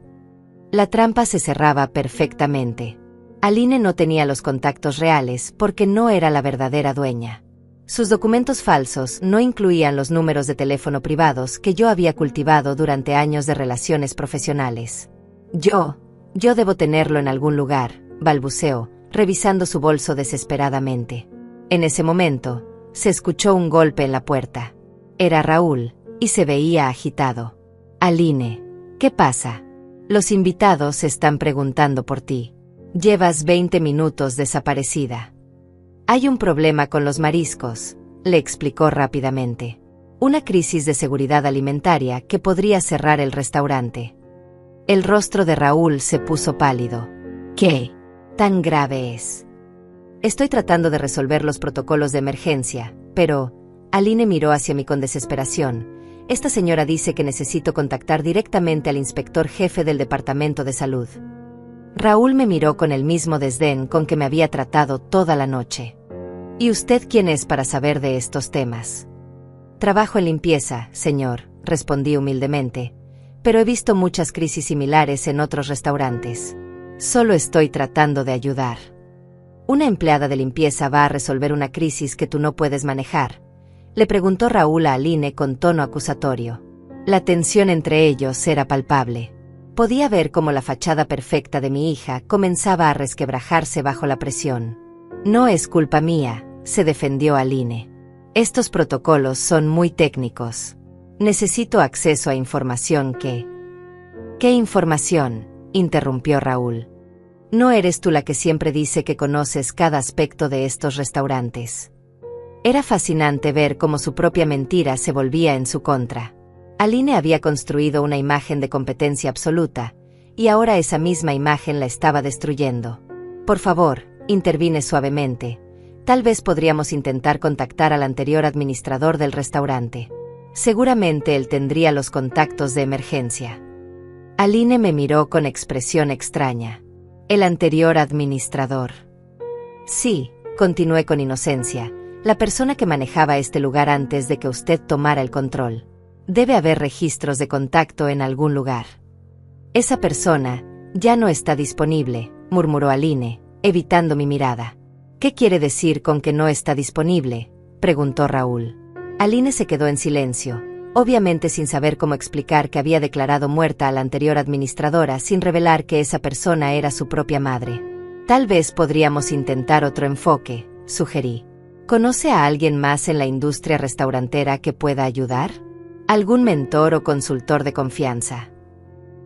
La trampa se cerraba perfectamente. Aline no tenía los contactos reales porque no era la verdadera dueña. Sus documentos falsos no incluían los números de teléfono privados que yo había cultivado durante años de relaciones profesionales. Yo debo tenerlo en algún lugar, balbuceó, revisando su bolso desesperadamente. En ese momento, se escuchó un golpe en la puerta. Era Raúl, y se veía agitado. Aline, ¿qué pasa? Los invitados se están preguntando por ti. Llevas 20 minutos desaparecida. Hay un problema con los mariscos, le explicó rápidamente. Una crisis de seguridad alimentaria que podría cerrar el restaurante. El rostro de Raúl se puso pálido. ¿Qué tan grave es? Estoy tratando de resolver los protocolos de emergencia, pero... Aline miró hacia mí con desesperación. Esta señora dice que necesito contactar directamente al inspector jefe del Departamento de Salud. Raúl me miró con el mismo desdén con que me había tratado toda la noche. ¿Y usted quién es para saber de estos temas? Trabajo en limpieza, señor, respondí humildemente, pero he visto muchas crisis similares en otros restaurantes. Solo estoy tratando de ayudar. ¿Una empleada de limpieza va a resolver una crisis que tú no puedes manejar?, le preguntó Raúl a Aline con tono acusatorio. La tensión entre ellos era palpable. Podía ver cómo la fachada perfecta de mi hija comenzaba a resquebrajarse bajo la presión. No es culpa mía, se defendió Aline. Estos protocolos son muy técnicos. Necesito acceso a información que... ¿Qué información?, interrumpió Raúl. No eres tú la que siempre dice que conoces cada aspecto de estos restaurantes. Era fascinante ver cómo su propia mentira se volvía en su contra. Aline había construido una imagen de competencia absoluta, y ahora esa misma imagen la estaba destruyendo. Por favor, intervine suavemente. Tal vez podríamos intentar contactar al anterior administrador del restaurante. Seguramente él tendría los contactos de emergencia. Aline me miró con expresión extraña. El anterior administrador. Sí, continué con inocencia. La persona que manejaba este lugar antes de que usted tomara el control. Debe haber registros de contacto en algún lugar. Esa persona ya no está disponible, murmuró Aline, evitando mi mirada. ¿Qué quiere decir con que no está disponible?, preguntó Raúl. Aline se quedó en silencio, obviamente sin saber cómo explicar que había declarado muerta a la anterior administradora sin revelar que esa persona era su propia madre. Tal vez podríamos intentar otro enfoque, sugerí. ¿Conoce a alguien más en la industria restaurantera que pueda ayudar? ¿Algún mentor o consultor de confianza?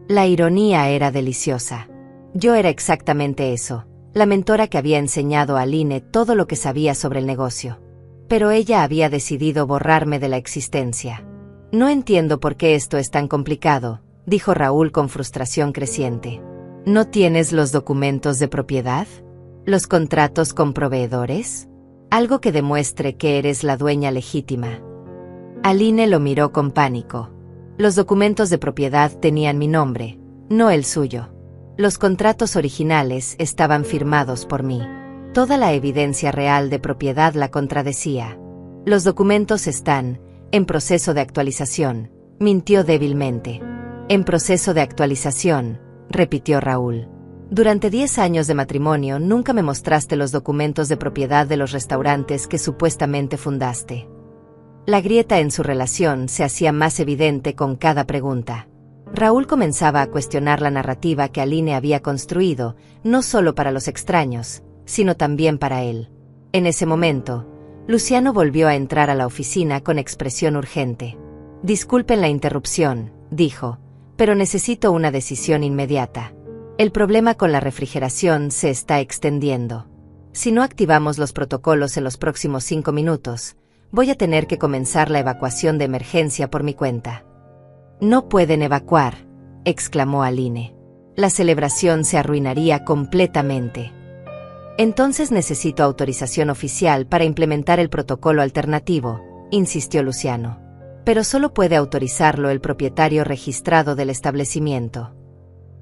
La ironía era deliciosa. Yo era exactamente eso, la mentora que había enseñado a Aline todo lo que sabía sobre el negocio. Pero ella había decidido borrarme de la existencia. No entiendo por qué esto es tan complicado, dijo Raúl con frustración creciente. ¿No tienes los documentos de propiedad? ¿Los contratos con proveedores? Algo que demuestre que eres la dueña legítima. Aline lo miró con pánico. Los documentos de propiedad tenían mi nombre, no el suyo. Los contratos originales estaban firmados por mí. Toda la evidencia real de propiedad la contradecía. Los documentos están en proceso de actualización, mintió débilmente. En proceso de actualización, repitió Raúl. Durante 10 años de matrimonio nunca me mostraste los documentos de propiedad de los restaurantes que supuestamente fundaste. La grieta en su relación se hacía más evidente con cada pregunta. Raúl comenzaba a cuestionar la narrativa que Aline había construido, no solo para los extraños, sino también para él. En ese momento, Luciano volvió a entrar a la oficina con expresión urgente. Disculpen la interrupción, dijo, pero necesito una decisión inmediata. El problema con la refrigeración se está extendiendo. Si no activamos los protocolos en los próximos 5 minutos, voy a tener que comenzar la evacuación de emergencia por mi cuenta. No pueden evacuar, exclamó Aline. La celebración se arruinaría completamente. Entonces necesito autorización oficial para implementar el protocolo alternativo, insistió Luciano. Pero solo puede autorizarlo el propietario registrado del establecimiento.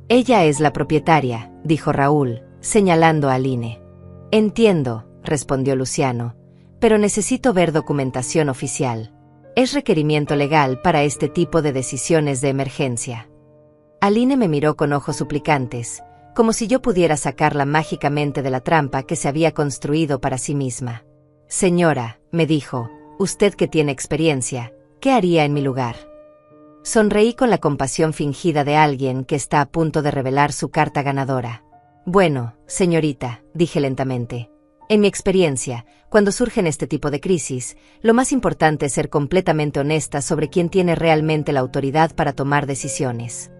Ella es la propietaria, dijo Raúl, señalando a Aline. Entiendo, respondió Luciano, pero necesito ver documentación oficial. Es requerimiento legal para este tipo de decisiones de emergencia. Aline me miró con ojos suplicantes, como si yo pudiera sacarla mágicamente de la trampa que se había construido para sí misma. Señora, me dijo, usted que tiene experiencia, ¿qué haría en mi lugar? Sonreí con la compasión fingida de alguien que está a punto de revelar su carta ganadora. Bueno, señorita, dije lentamente. En mi experiencia, cuando surgen este tipo de crisis, lo más importante es ser completamente honesta sobre quién tiene realmente la autoridad para tomar decisiones.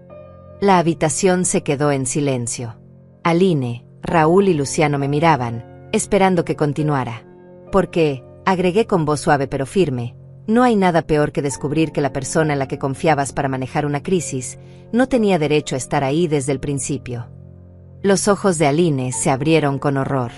La habitación se quedó en silencio. Aline, Raúl y Luciano me miraban, esperando que continuara. Porque, agregué con voz suave pero firme, no hay nada peor que descubrir que la persona en la que confiabas para manejar una crisis no tenía derecho a estar ahí desde el principio. Los ojos de Aline se abrieron con horror.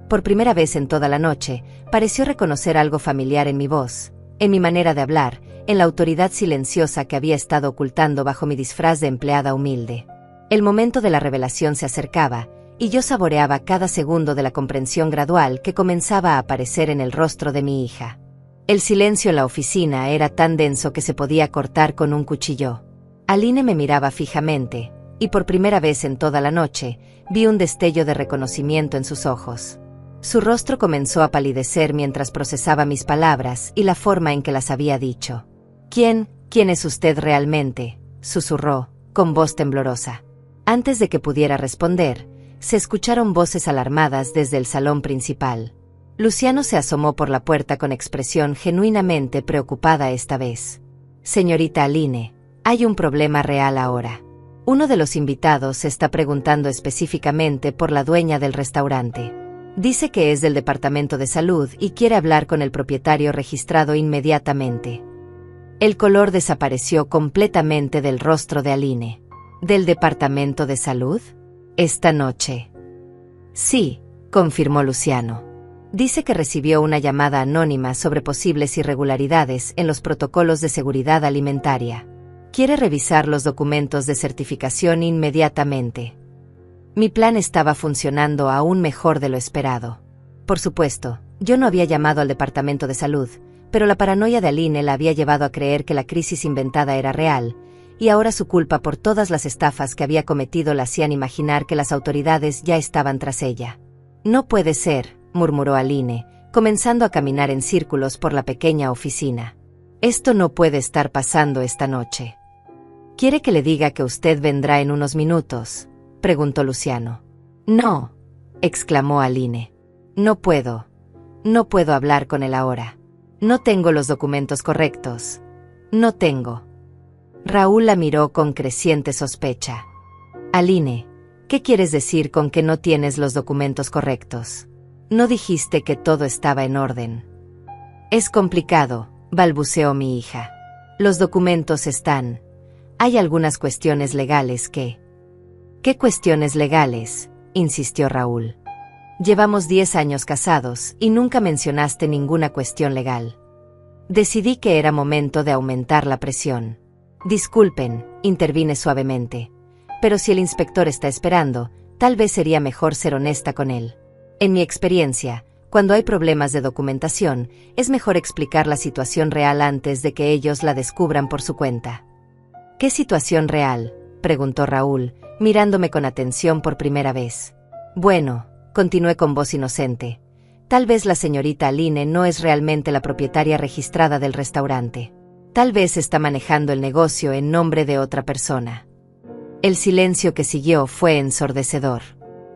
Por primera vez en toda la noche, pareció reconocer algo familiar en mi voz, en mi manera de hablar, en la autoridad silenciosa que había estado ocultando bajo mi disfraz de empleada humilde. El momento de la revelación se acercaba, y yo saboreaba cada segundo de la comprensión gradual que comenzaba a aparecer en el rostro de mi hija. El silencio en la oficina era tan denso que se podía cortar con un cuchillo. Aline me miraba fijamente, y por primera vez en toda la noche, vi un destello de reconocimiento en sus ojos. Su rostro comenzó a palidecer mientras procesaba mis palabras y la forma en que las había dicho. ¿Quién es usted realmente?, susurró, con voz temblorosa. Antes de que pudiera responder, se escucharon voces alarmadas desde el salón principal. Luciano se asomó por la puerta con expresión genuinamente preocupada esta vez. Señorita Aline, hay un problema real ahora. Uno de los invitados se está preguntando específicamente por la dueña del restaurante. Dice que es del Departamento de Salud y quiere hablar con el propietario registrado inmediatamente. El color desapareció completamente del rostro de Aline. ¿Del Departamento de Salud? ¿Esta noche? Sí, confirmó Luciano. Dice que recibió una llamada anónima sobre posibles irregularidades en los protocolos de seguridad alimentaria. Quiere revisar los documentos de certificación inmediatamente. Mi plan estaba funcionando aún mejor de lo esperado. Por supuesto, yo no había llamado al Departamento de Salud, pero la paranoia de Aline la había llevado a creer que la crisis inventada era real, y ahora su culpa por todas las estafas que había cometido la hacían imaginar que las autoridades ya estaban tras ella. No puede ser, murmuró Aline, comenzando a caminar en círculos por la pequeña oficina. Esto no puede estar pasando esta noche. ¿Quiere que le diga que usted vendrá en unos minutos?, preguntó Luciano. No, exclamó Aline. No puedo hablar con él ahora. No tengo los documentos correctos. No tengo. Raúl la miró con creciente sospecha. Aline, ¿qué quieres decir con que no tienes los documentos correctos? No dijiste que todo estaba en orden. Es complicado, balbuceó mi hija. Los documentos están. Hay algunas cuestiones legales que... ¿Qué cuestiones legales?, insistió Raúl. Llevamos 10 años casados y nunca mencionaste ninguna cuestión legal. Decidí que era momento de aumentar la presión. Disculpen, intervine suavemente. Pero si el inspector está esperando, tal vez sería mejor ser honesta con él. En mi experiencia, cuando hay problemas de documentación, es mejor explicar la situación real antes de que ellos la descubran por su cuenta. ¿Qué situación real?, preguntó Raúl, mirándome con atención por primera vez. Bueno, continué con voz inocente. Tal vez la señorita Aline no es realmente la propietaria registrada del restaurante. Tal vez está manejando el negocio en nombre de otra persona. El silencio que siguió fue ensordecedor.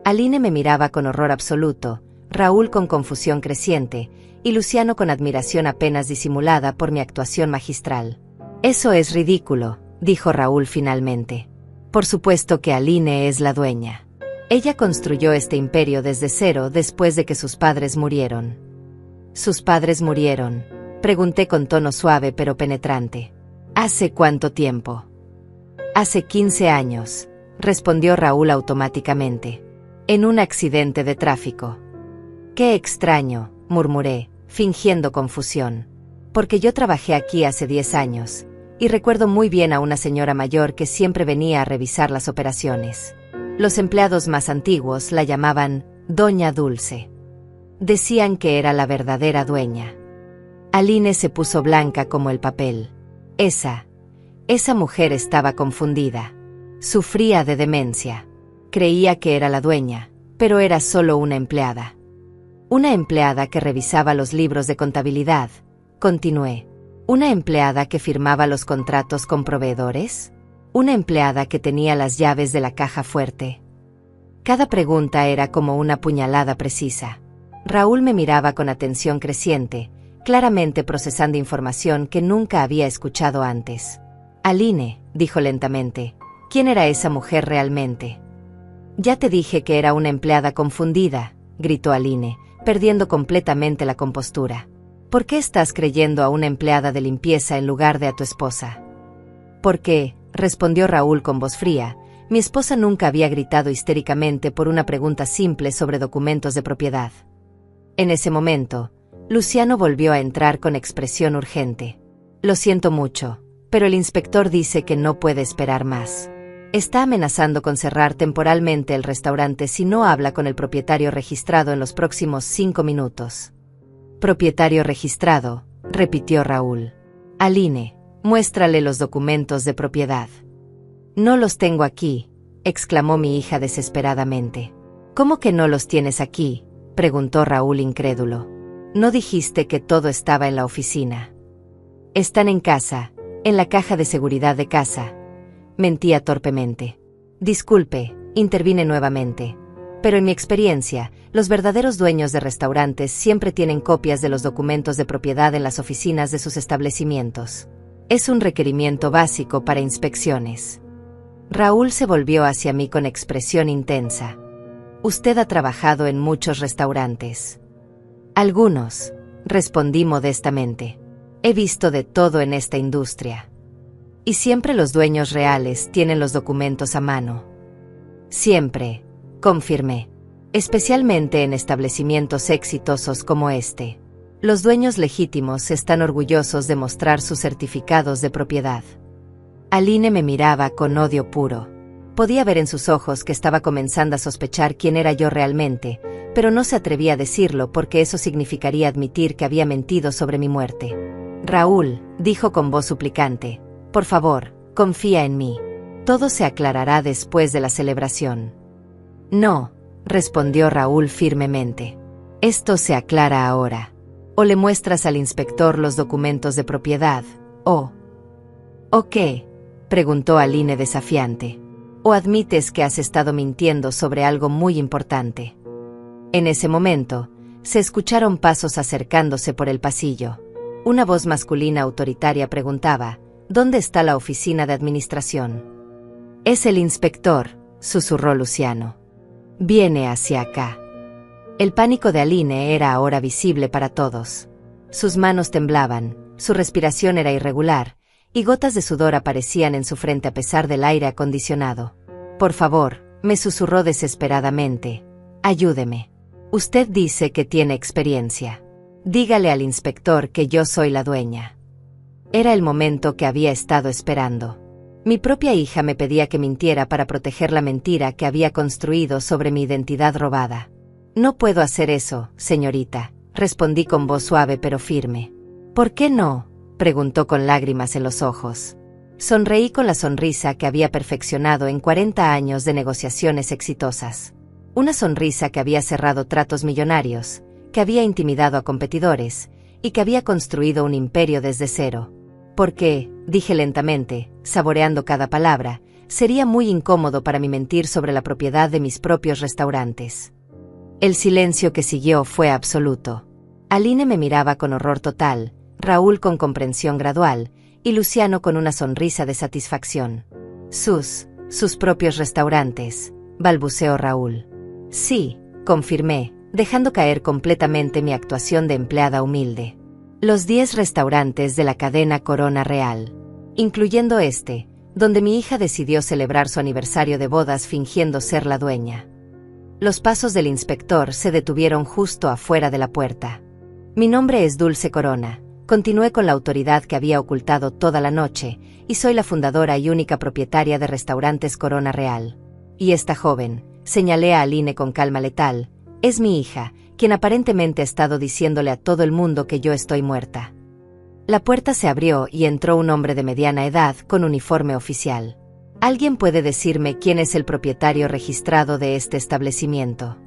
Aline me miraba con horror absoluto, Raúl con confusión creciente, y Luciano con admiración apenas disimulada por mi actuación magistral. Eso es ridículo, dijo Raúl finalmente. Por supuesto que Aline es la dueña. Ella construyó este imperio desde cero después de que sus padres murieron. ¿Sus padres murieron?, pregunté con tono suave pero penetrante. ¿Hace cuánto tiempo? Hace 15 años, respondió Raúl automáticamente. En un accidente de tráfico. Qué extraño, murmuré, fingiendo confusión. Porque yo trabajé aquí hace 10 años, y recuerdo muy bien a una señora mayor que siempre venía a revisar las operaciones. Los empleados más antiguos la llamaban Doña Dulce. Decían que era la verdadera dueña. Aline se puso blanca como el papel. Esa mujer estaba confundida. Sufría de demencia. Creía que era la dueña, pero era solo una empleada. Una empleada que revisaba los libros de contabilidad, continué. Una empleada que firmaba los contratos con proveedores. Una empleada que tenía las llaves de la caja fuerte. Cada pregunta era como una puñalada precisa. Raúl me miraba con atención creciente, claramente procesando información que nunca había escuchado antes. Aline, dijo lentamente, ¿quién era esa mujer realmente? Ya te dije que era una empleada confundida, gritó Aline, perdiendo completamente la compostura. ¿Por qué estás creyendo a una empleada de limpieza en lugar de a tu esposa? Porque, respondió Raúl con voz fría, mi esposa nunca había gritado histéricamente por una pregunta simple sobre documentos de propiedad. En ese momento, Luciano volvió a entrar con expresión urgente. Lo siento mucho, pero el inspector dice que no puede esperar más. Está amenazando con cerrar temporalmente el restaurante si no habla con el propietario registrado en los próximos 5 minutos. Propietario registrado, repitió Raúl. Aline, muéstrale los documentos de propiedad. No los tengo aquí, exclamó mi hija desesperadamente. ¿Cómo que no los tienes aquí?, preguntó Raúl incrédulo. ¿No dijiste que todo estaba en la oficina? Están en casa, en la caja de seguridad de casa. Mentía torpemente. Disculpe, intervine nuevamente. Pero en mi experiencia, los verdaderos dueños de restaurantes siempre tienen copias de los documentos de propiedad en las oficinas de sus establecimientos. Es un requerimiento básico para inspecciones. Raúl se volvió hacia mí con expresión intensa. Usted ha trabajado en muchos restaurantes. Algunos, respondí modestamente. He visto de todo en esta industria. Y siempre los dueños reales tienen los documentos a mano. Siempre, confirmé. Especialmente en establecimientos exitosos como este. Los dueños legítimos están orgullosos de mostrar sus certificados de propiedad. Aline me miraba con odio puro. Podía ver en sus ojos que estaba comenzando a sospechar quién era yo realmente, pero no se atrevía a decirlo porque eso significaría admitir que había mentido sobre mi muerte. Raúl, dijo con voz suplicante, por favor, confía en mí. Todo se aclarará después de la celebración. No, respondió Raúl firmemente. Esto se aclara ahora. O le muestras al inspector los documentos de propiedad, ¿O qué?, preguntó Aline desafiante. ¿O admites que has estado mintiendo sobre algo muy importante? En ese momento, se escucharon pasos acercándose por el pasillo. Una voz masculina autoritaria preguntaba, ¿dónde está la oficina de administración? Es el inspector, susurró Luciano. Viene hacia acá. El pánico de Aline era ahora visible para todos. Sus manos temblaban, su respiración era irregular, y gotas de sudor aparecían en su frente a pesar del aire acondicionado. Por favor, me susurró desesperadamente. Ayúdeme. Usted dice que tiene experiencia. Dígale al inspector que yo soy la dueña. Era el momento que había estado esperando. Mi propia hija me pedía que mintiera para proteger la mentira que había construido sobre mi identidad robada. No puedo hacer eso, señorita, respondí con voz suave pero firme. ¿Por qué no?, preguntó con lágrimas en los ojos. Sonreí con la sonrisa que había perfeccionado en 40 años de negociaciones exitosas. Una sonrisa que había cerrado tratos millonarios, que había intimidado a competidores, y que había construido un imperio desde cero. Porque, dije lentamente, saboreando cada palabra, sería muy incómodo para mí mentir sobre la propiedad de mis propios restaurantes. El silencio que siguió fue absoluto. Aline me miraba con horror total, Raúl con comprensión gradual, y Luciano con una sonrisa de satisfacción. Sus propios restaurantes, balbuceó Raúl. Sí, confirmé, dejando caer completamente mi actuación de empleada humilde. Los 10 restaurantes de la cadena Corona Real, incluyendo este, donde mi hija decidió celebrar su aniversario de bodas fingiendo ser la dueña. Los pasos del inspector se detuvieron justo afuera de la puerta. Mi nombre es Dulce Corona, continué con la autoridad que había ocultado toda la noche, y soy la fundadora y única propietaria de Restaurantes Corona Real. Y esta joven, señalé a Aline con calma letal, es mi hija, quien aparentemente ha estado diciéndole a todo el mundo que yo estoy muerta. La puerta se abrió y entró un hombre de mediana edad con uniforme oficial. ¿Alguien puede decirme quién es el propietario registrado de este establecimiento?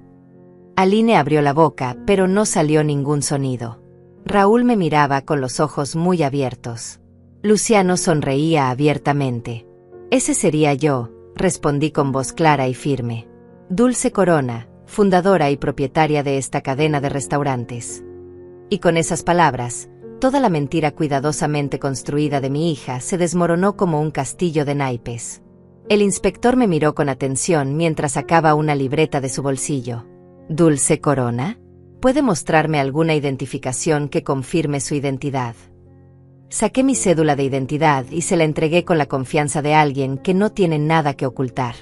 Aline abrió la boca, pero no salió ningún sonido. Raúl me miraba con los ojos muy abiertos. Luciano sonreía abiertamente. Ese sería yo, respondí con voz clara y firme. Dulce Corona, fundadora y propietaria de esta cadena de restaurantes. Y con esas palabras, toda la mentira cuidadosamente construida de mi hija se desmoronó como un castillo de naipes. El inspector me miró con atención mientras sacaba una libreta de su bolsillo. ¿Dulce Corona? ¿Puede mostrarme alguna identificación que confirme su identidad? Saqué mi cédula de identidad y se la entregué con la confianza de alguien que no tiene nada que ocultar.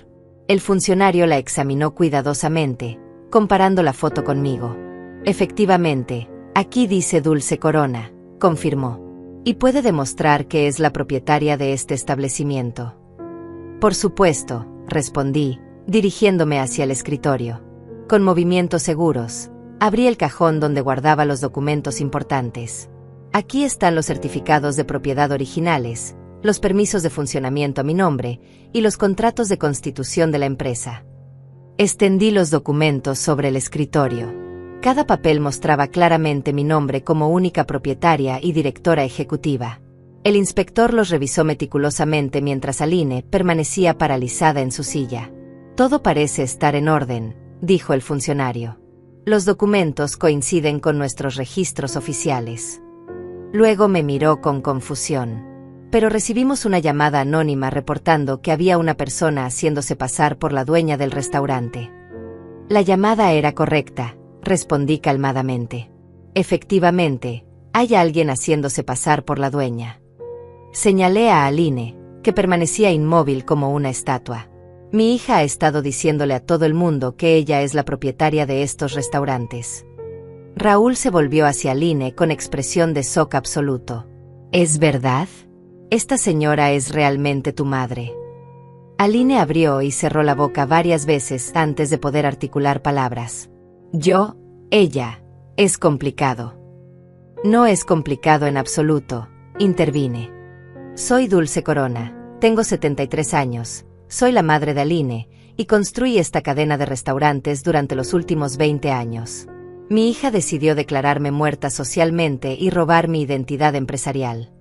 El funcionario la examinó cuidadosamente, comparando la foto conmigo. Efectivamente, aquí dice Dulce Corona, confirmó. ¿Y puede demostrar que es la propietaria de este establecimiento? Por supuesto, respondí, dirigiéndome hacia el escritorio. Con movimientos seguros, abrí el cajón donde guardaba los documentos importantes. Aquí están los certificados de propiedad originales, los permisos de funcionamiento a mi nombre y los contratos de constitución de la empresa. Extendí los documentos sobre el escritorio. Cada papel mostraba claramente mi nombre como única propietaria y directora ejecutiva. El inspector los revisó meticulosamente mientras Aline permanecía paralizada en su silla. Todo parece estar en orden, dijo el funcionario. Los documentos coinciden con nuestros registros oficiales. Luego me miró con confusión. Pero recibimos una llamada anónima reportando que había una persona haciéndose pasar por la dueña del restaurante. La llamada era correcta, respondí calmadamente. Efectivamente, hay alguien haciéndose pasar por la dueña. Señalé a Aline, que permanecía inmóvil como una estatua. Mi hija ha estado diciéndole a todo el mundo que ella es la propietaria de estos restaurantes. Raúl se volvió hacia Aline con expresión de shock absoluto. ¿Es verdad? ¿Esta señora es realmente tu madre? Aline abrió y cerró la boca varias veces antes de poder articular palabras. Ella, es complicado. No es complicado en absoluto, intervine. Soy Dulce Corona, tengo 73 años, soy la madre de Aline, y construí esta cadena de restaurantes durante los últimos 20 años. Mi hija decidió declararme muerta socialmente y robar mi identidad empresarial.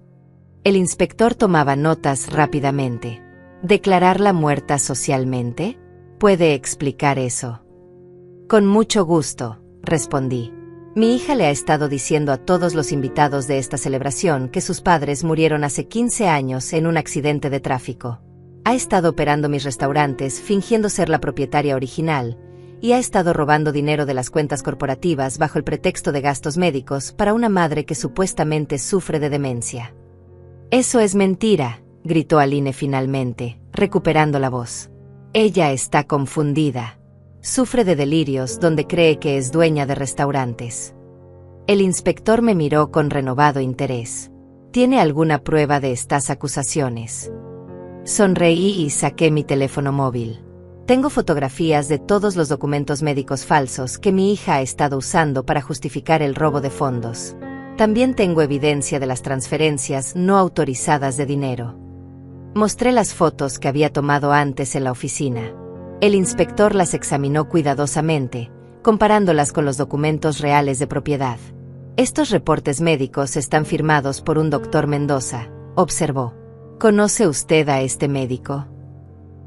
El inspector tomaba notas rápidamente. ¿Declararla muerta socialmente? ¿Puede explicar eso? Con mucho gusto, respondí. Mi hija le ha estado diciendo a todos los invitados de esta celebración que sus padres murieron hace 15 años en un accidente de tráfico. Ha estado operando mis restaurantes fingiendo ser la propietaria original, y ha estado robando dinero de las cuentas corporativas bajo el pretexto de gastos médicos para una madre que supuestamente sufre de demencia. Eso es mentira, gritó Aline finalmente, recuperando la voz. Ella está confundida. Sufre de delirios donde cree que es dueña de restaurantes. El inspector me miró con renovado interés. ¿Tiene alguna prueba de estas acusaciones? Sonreí y saqué mi teléfono móvil. Tengo fotografías de todos los documentos médicos falsos que mi hija ha estado usando para justificar el robo de fondos. También tengo evidencia de las transferencias no autorizadas de dinero. Mostré las fotos que había tomado antes en la oficina. El inspector las examinó cuidadosamente, comparándolas con los documentos reales de propiedad. Estos reportes médicos están firmados por un doctor Mendoza, observó. ¿Conoce usted a este médico?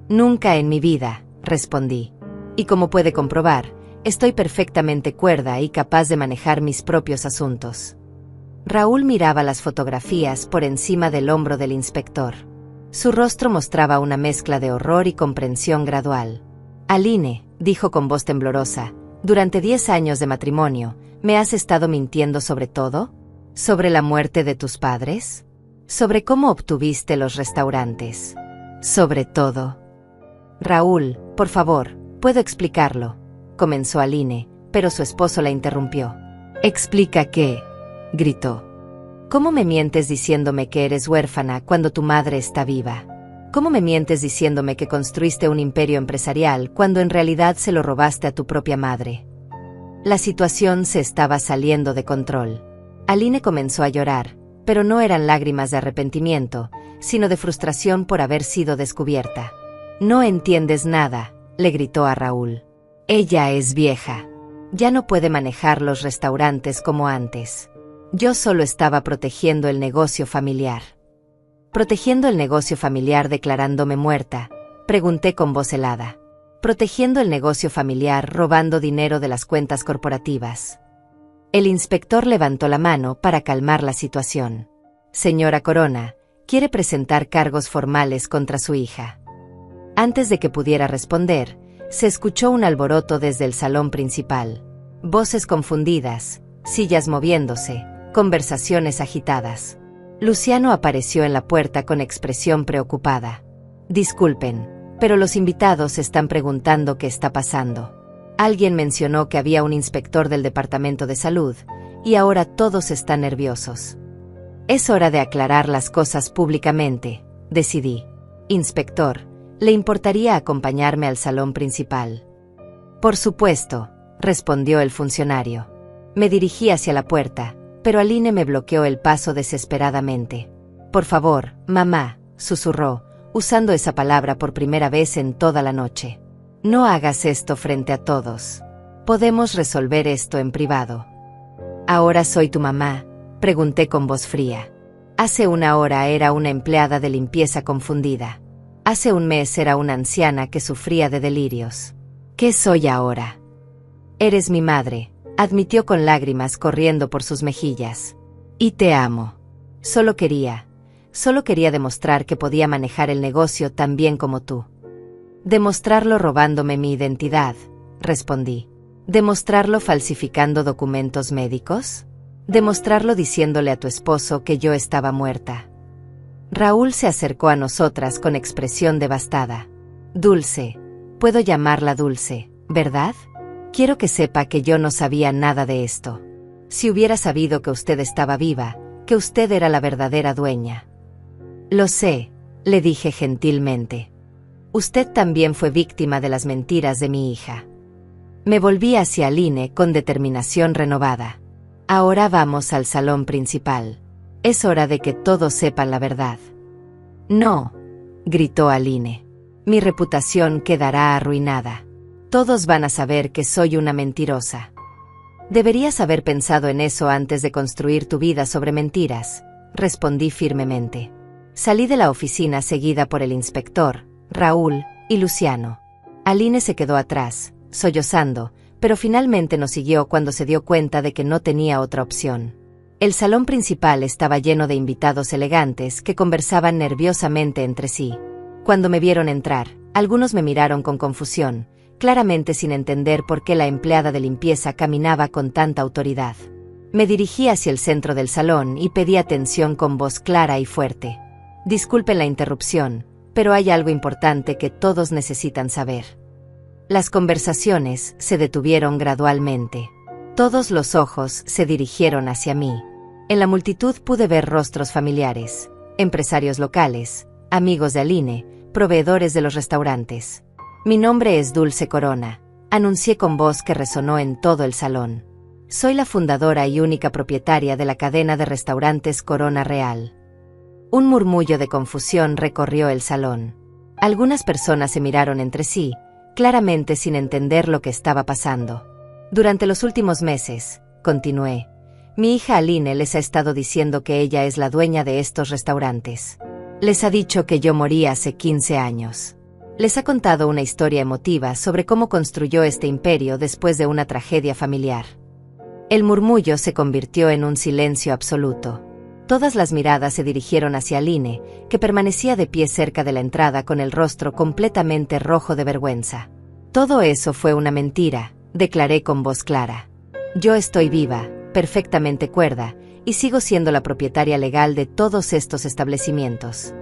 Nunca en mi vida, respondí. Y como puede comprobar, estoy perfectamente cuerda y capaz de manejar mis propios asuntos. Raúl miraba las fotografías por encima del hombro del inspector. Su rostro mostraba una mezcla de horror y comprensión gradual. Aline, dijo con voz temblorosa, durante 10 años de matrimonio, ¿me has estado mintiendo sobre todo? ¿Sobre la muerte de tus padres? ¿Sobre cómo obtuviste los restaurantes? Sobre todo. Raúl, por favor, puedo explicarlo, comenzó Aline, pero su esposo la interrumpió. ¿Explica qué?, gritó. ¿Cómo me mientes diciéndome que eres huérfana cuando tu madre está viva? ¿Cómo me mientes diciéndome que construiste un imperio empresarial cuando en realidad se lo robaste a tu propia madre? La situación se estaba saliendo de control. Aline comenzó a llorar, pero no eran lágrimas de arrepentimiento, sino de frustración por haber sido descubierta. No entiendes nada, le gritó a Raúl. Ella es vieja. Ya no puede manejar los restaurantes como antes. Yo solo estaba protegiendo el negocio familiar. ¿Protegiendo el negocio familiar declarándome muerta?, pregunté con voz helada. Protegiendo el negocio familiar robando dinero de las cuentas corporativas. El inspector levantó la mano para calmar la situación. Señora Corona, quiere presentar cargos formales contra su hija. Antes de que pudiera responder, se escuchó un alboroto desde el salón principal. Voces confundidas, sillas moviéndose, conversaciones agitadas. Luciano apareció en la puerta con expresión preocupada. Disculpen, pero los invitados están preguntando qué está pasando. Alguien mencionó que había un inspector del Departamento de Salud, y ahora todos están nerviosos. Es hora de aclarar las cosas públicamente, decidí. Inspector, ¿le importaría acompañarme al salón principal? Por supuesto, respondió el funcionario. Me dirigí hacia la puerta, pero Aline me bloqueó el paso desesperadamente. Por favor, mamá, susurró, usando esa palabra por primera vez en toda la noche. No hagas esto frente a todos. Podemos resolver esto en privado. ¿Ahora soy tu mamá?, pregunté con voz fría. Hace una hora era una empleada de limpieza confundida. Hace un mes era una anciana que sufría de delirios. ¿Qué soy ahora? Eres mi madre, admitió con lágrimas corriendo por sus mejillas. Y te amo. Solo quería demostrar que podía manejar el negocio tan bien como tú. Demostrarlo robándome mi identidad, respondí. ¿Demostrarlo falsificando documentos médicos? ¿Demostrarlo diciéndole a tu esposo que yo estaba muerta? Raúl se acercó a nosotras con expresión devastada. Dulce, puedo llamarla Dulce, ¿verdad? Quiero que sepa que yo no sabía nada de esto. Si hubiera sabido que usted estaba viva, que usted era la verdadera dueña. Lo sé, le dije gentilmente. Usted también fue víctima de las mentiras de mi hija. Me volví hacia Aline con determinación renovada. Ahora vamos al salón principal. Es hora de que todos sepan la verdad. No, gritó Aline. Mi reputación quedará arruinada. Todos van a saber que soy una mentirosa. Deberías haber pensado en eso antes de construir tu vida sobre mentiras, respondí firmemente. Salí de la oficina seguida por el inspector, Raúl y Luciano. Aline se quedó atrás, sollozando, pero finalmente nos siguió cuando se dio cuenta de que no tenía otra opción. El salón principal estaba lleno de invitados elegantes que conversaban nerviosamente entre sí. Cuando me vieron entrar, algunos me miraron con confusión, claramente sin entender por qué la empleada de limpieza caminaba con tanta autoridad. Me dirigí hacia el centro del salón y pedí atención con voz clara y fuerte. Disculpen la interrupción, pero hay algo importante que todos necesitan saber. Las conversaciones se detuvieron gradualmente. Todos los ojos se dirigieron hacia mí. En la multitud pude ver rostros familiares, empresarios locales, amigos de Aline, proveedores de los restaurantes. Mi nombre es Dulce Corona, anuncié con voz que resonó en todo el salón. Soy la fundadora y única propietaria de la cadena de restaurantes Corona Real. Un murmullo de confusión recorrió el salón. Algunas personas se miraron entre sí, claramente sin entender lo que estaba pasando. Durante los últimos meses, continué, mi hija Aline les ha estado diciendo que ella es la dueña de estos restaurantes. Les ha dicho que yo morí hace 15 años. Les ha contado una historia emotiva sobre cómo construyó este imperio después de una tragedia familiar. El murmullo se convirtió en un silencio absoluto. Todas las miradas se dirigieron hacia Aline, que permanecía de pie cerca de la entrada con el rostro completamente rojo de vergüenza. Todo eso fue una mentira, declaré con voz clara. Yo estoy viva, perfectamente cuerda, y sigo siendo la propietaria legal de todos estos establecimientos.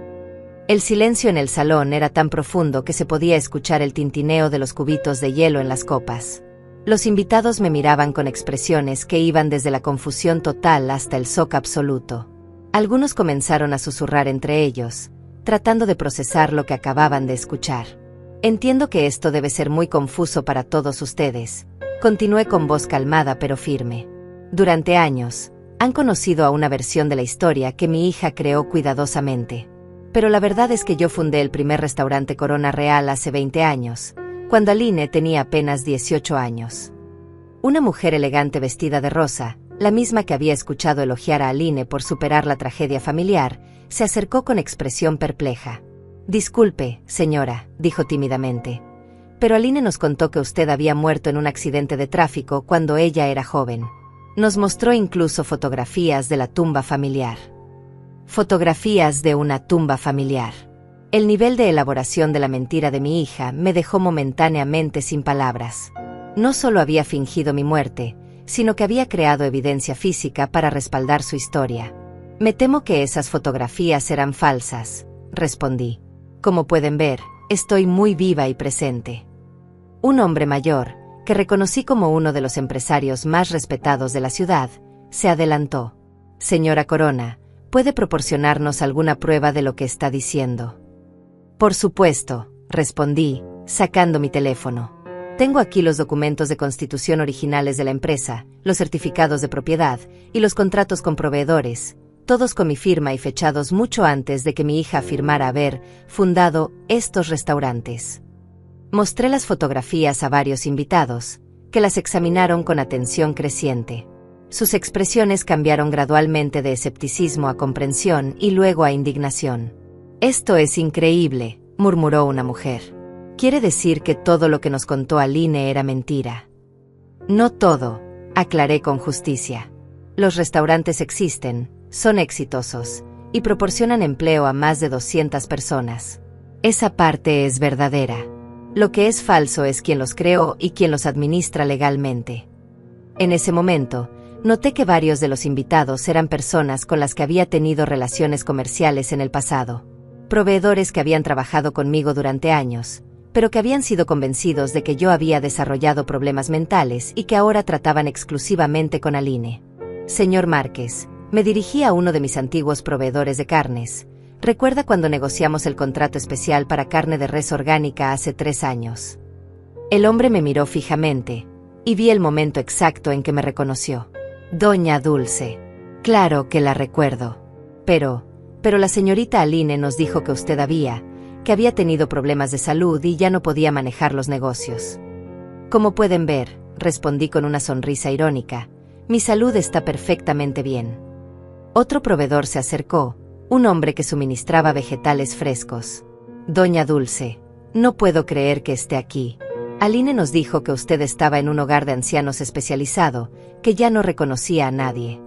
El silencio en el salón era tan profundo que se podía escuchar el tintineo de los cubitos de hielo en las copas. Los invitados me miraban con expresiones que iban desde la confusión total hasta el shock absoluto. Algunos comenzaron a susurrar entre ellos, tratando de procesar lo que acababan de escuchar. Entiendo que esto debe ser muy confuso para todos ustedes, continué con voz calmada pero firme. Durante años, han conocido a una versión de la historia que mi hija creó cuidadosamente. Pero la verdad es que yo fundé el primer restaurante Corona Real hace 20 años, cuando Aline tenía apenas 18 años. Una mujer elegante vestida de rosa, la misma que había escuchado elogiar a Aline por superar la tragedia familiar, se acercó con expresión perpleja. Disculpe, señora, dijo tímidamente, pero Aline nos contó que usted había muerto en un accidente de tráfico cuando ella era joven. Nos mostró incluso fotografías de la tumba familiar. Fotografías de una tumba familiar. El nivel de elaboración de la mentira de mi hija me dejó momentáneamente sin palabras. No solo había fingido mi muerte, sino que había creado evidencia física para respaldar su historia. Me temo que esas fotografías eran falsas, respondí. Como pueden ver, estoy muy viva y presente. Un hombre mayor, que reconocí como uno de los empresarios más respetados de la ciudad, se adelantó. Señora Corona, ¿puede proporcionarnos alguna prueba de lo que está diciendo? Por supuesto, respondí, sacando mi teléfono. Tengo aquí los documentos de constitución originales de la empresa, los certificados de propiedad y los contratos con proveedores, todos con mi firma y fechados mucho antes de que mi hija afirmara haber fundado estos restaurantes. Mostré las fotografías a varios invitados, que las examinaron con atención creciente. Sus expresiones cambiaron gradualmente de escepticismo a comprensión y luego a indignación. Esto es increíble, murmuró una mujer. Quiere decir que todo lo que nos contó Aline era mentira. No todo, aclaré con justicia. Los restaurantes existen, son exitosos, y proporcionan empleo a más de 200 personas. Esa parte es verdadera. Lo que es falso es quien los creó y quien los administra legalmente. En ese momento, noté que varios de los invitados eran personas con las que había tenido relaciones comerciales en el pasado. Proveedores que habían trabajado conmigo durante años, pero que habían sido convencidos de que yo había desarrollado problemas mentales y que ahora trataban exclusivamente con Aline. Señor Márquez, me dirigí a uno de mis antiguos proveedores de carnes. ¿Recuerda cuando negociamos el contrato especial para carne de res orgánica hace 3 años? El hombre me miró fijamente, y vi el momento exacto en que me reconoció. Doña Dulce. Claro que la recuerdo. Pero la señorita Aline nos dijo que usted que había tenido problemas de salud y ya no podía manejar los negocios. Como pueden ver, respondí con una sonrisa irónica, mi salud está perfectamente bien. Otro proveedor se acercó, un hombre que suministraba vegetales frescos. Doña Dulce, no puedo creer que esté aquí. Aline nos dijo que usted estaba en un hogar de ancianos especializado, que ya no reconocía a nadie.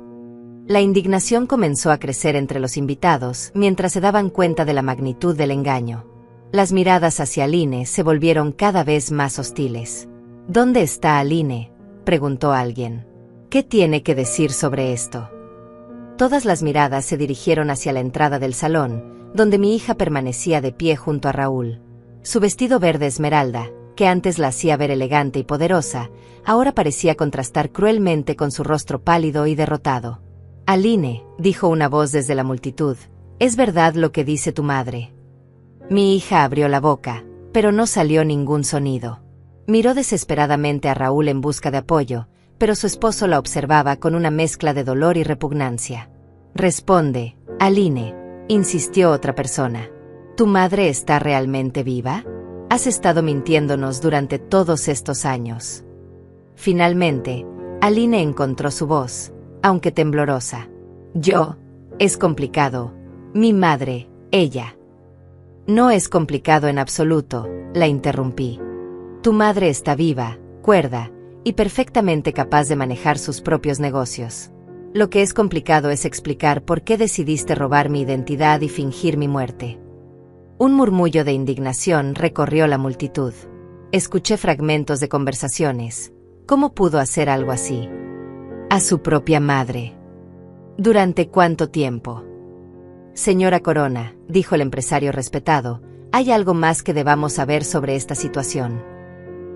La indignación comenzó a crecer entre los invitados mientras se daban cuenta de la magnitud del engaño. Las miradas hacia Aline se volvieron cada vez más hostiles. ¿Dónde está Aline?, preguntó alguien. ¿Qué tiene que decir sobre esto? Todas las miradas se dirigieron hacia la entrada del salón, donde mi hija permanecía de pie junto a Raúl. Su vestido verde esmeralda, que antes la hacía ver elegante y poderosa, ahora parecía contrastar cruelmente con su rostro pálido y derrotado. «Aline», dijo una voz desde la multitud, «es verdad lo que dice tu madre». Mi hija abrió la boca, pero no salió ningún sonido. Miró desesperadamente a Raúl en busca de apoyo, pero su esposo la observaba con una mezcla de dolor y repugnancia. «Responde, Aline», insistió otra persona. ¿Tu madre está realmente viva? Has estado mintiéndonos durante todos estos años. Finalmente, Aline encontró su voz, aunque temblorosa. Es complicado. Mi madre, ella. No es complicado en absoluto, la interrumpí. Tu madre está viva, cuerda, y perfectamente capaz de manejar sus propios negocios. Lo que es complicado es explicar por qué decidiste robar mi identidad y fingir mi muerte. Un murmullo de indignación recorrió la multitud. Escuché fragmentos de conversaciones. ¿Cómo pudo hacer algo así? A su propia madre. ¿Durante cuánto tiempo? Señora Corona, dijo el empresario respetado, hay algo más que debamos saber sobre esta situación.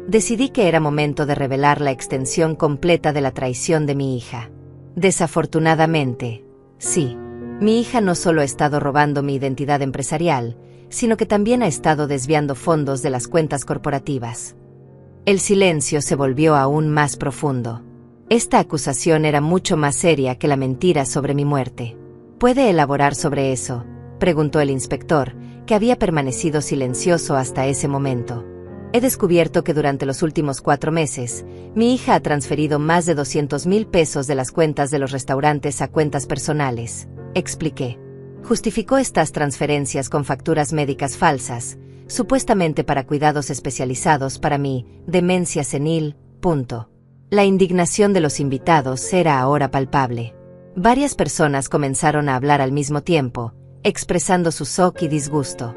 Decidí que era momento de revelar la extensión completa de la traición de mi hija. Desafortunadamente, sí. Mi hija no solo ha estado robando mi identidad empresarial, sino que también ha estado desviando fondos de las cuentas corporativas. El silencio se volvió aún más profundo. Esta acusación era mucho más seria que la mentira sobre mi muerte. ¿Puede elaborar sobre eso?, preguntó el inspector, que había permanecido silencioso hasta ese momento. He descubierto que durante los últimos 4 meses, mi hija ha transferido más de 200,000 pesos de las cuentas de los restaurantes a cuentas personales, expliqué. Justificó estas transferencias con facturas médicas falsas, supuestamente para cuidados especializados para mi demencia senil. La indignación de los invitados era ahora palpable. Varias personas comenzaron a hablar al mismo tiempo, expresando su shock y disgusto.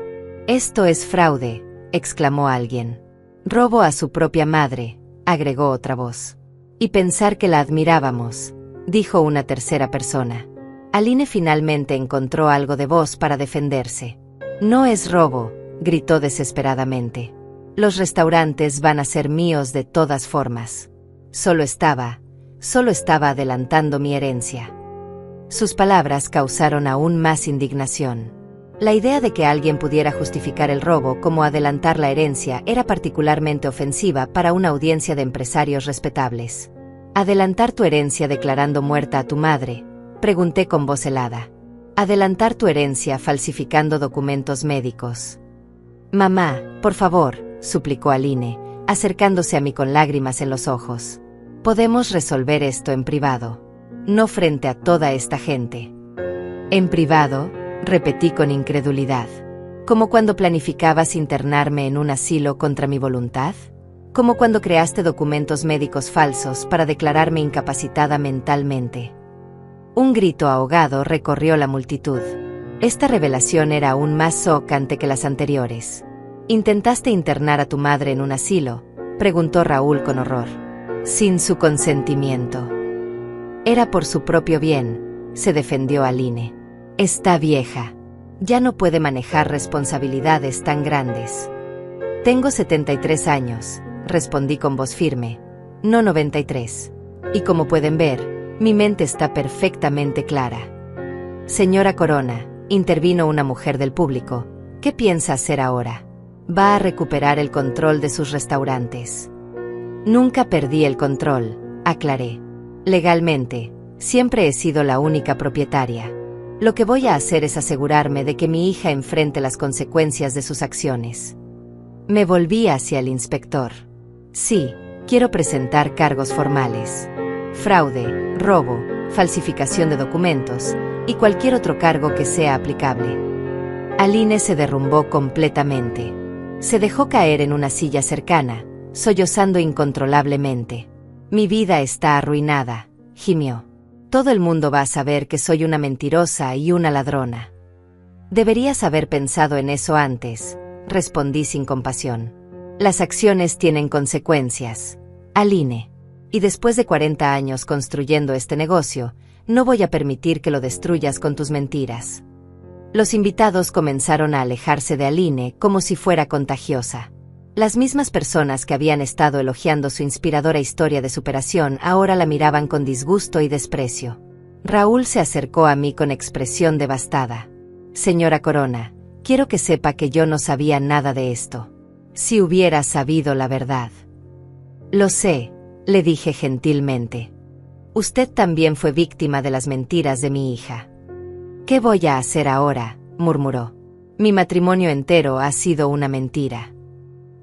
«Esto es fraude», exclamó alguien. «Robo a su propia madre», agregó otra voz. «Y pensar que la admirábamos», dijo una tercera persona. Aline finalmente encontró algo de voz para defenderse. «No es robo», gritó desesperadamente. «Los restaurantes van a ser míos de todas formas. Solo estaba adelantando mi herencia». Sus palabras causaron aún más indignación. La idea de que alguien pudiera justificar el robo como adelantar la herencia era particularmente ofensiva para una audiencia de empresarios respetables. «¿Adelantar tu herencia declarando muerta a tu madre?», pregunté con voz helada. «¿Adelantar tu herencia falsificando documentos médicos?». «Mamá, por favor», suplicó Aline, acercándose a mí con lágrimas en los ojos. «Podemos resolver esto en privado. No frente a toda esta gente». «¿En privado?», repetí con incredulidad. ¿Como cuando planificabas internarme en un asilo contra mi voluntad? ¿Como cuando creaste documentos médicos falsos para declararme incapacitada mentalmente? Un grito ahogado recorrió la multitud. Esta revelación era aún más chocante que las anteriores. ¿Intentaste internar a tu madre en un asilo?, preguntó Raúl con horror. «Sin su consentimiento». «Era por su propio bien», se defendió Aline. «Está vieja. Ya no puede manejar responsabilidades tan grandes». «Tengo 73 años», respondí con voz firme, «no 93. Y como pueden ver, mi mente está perfectamente clara». «Señora Corona», intervino una mujer del público, «¿qué piensa hacer ahora? ¿Va a recuperar el control de sus restaurantes?» «Nunca perdí el control», aclaré. «Legalmente, siempre he sido la única propietaria. Lo que voy a hacer es asegurarme de que mi hija enfrente las consecuencias de sus acciones». Me volví hacia el inspector. «Sí, quiero presentar cargos formales. Fraude, robo, falsificación de documentos y cualquier otro cargo que sea aplicable». Aline se derrumbó completamente. Se dejó caer en una silla cercana, sollozando incontrolablemente. «Mi vida está arruinada», gimió. «Todo el mundo va a saber que soy una mentirosa y una ladrona». «Deberías haber pensado en eso antes», respondí sin compasión. «Las acciones tienen consecuencias, Aline. Y después de 40 años construyendo este negocio, no voy a permitir que lo destruyas con tus mentiras. Los invitados comenzaron a alejarse de Aline como si fuera contagiosa. Las mismas personas que habían estado elogiando su inspiradora historia de superación ahora la miraban con disgusto y desprecio. Raúl se acercó a mí con expresión devastada. Señora Corona, quiero que sepa que yo no sabía nada de esto. Si hubiera sabido la verdad. Lo sé, le dije gentilmente. Usted también fue víctima de las mentiras de mi hija. ¿Qué voy a hacer ahora?, murmuró. Mi matrimonio entero ha sido una mentira.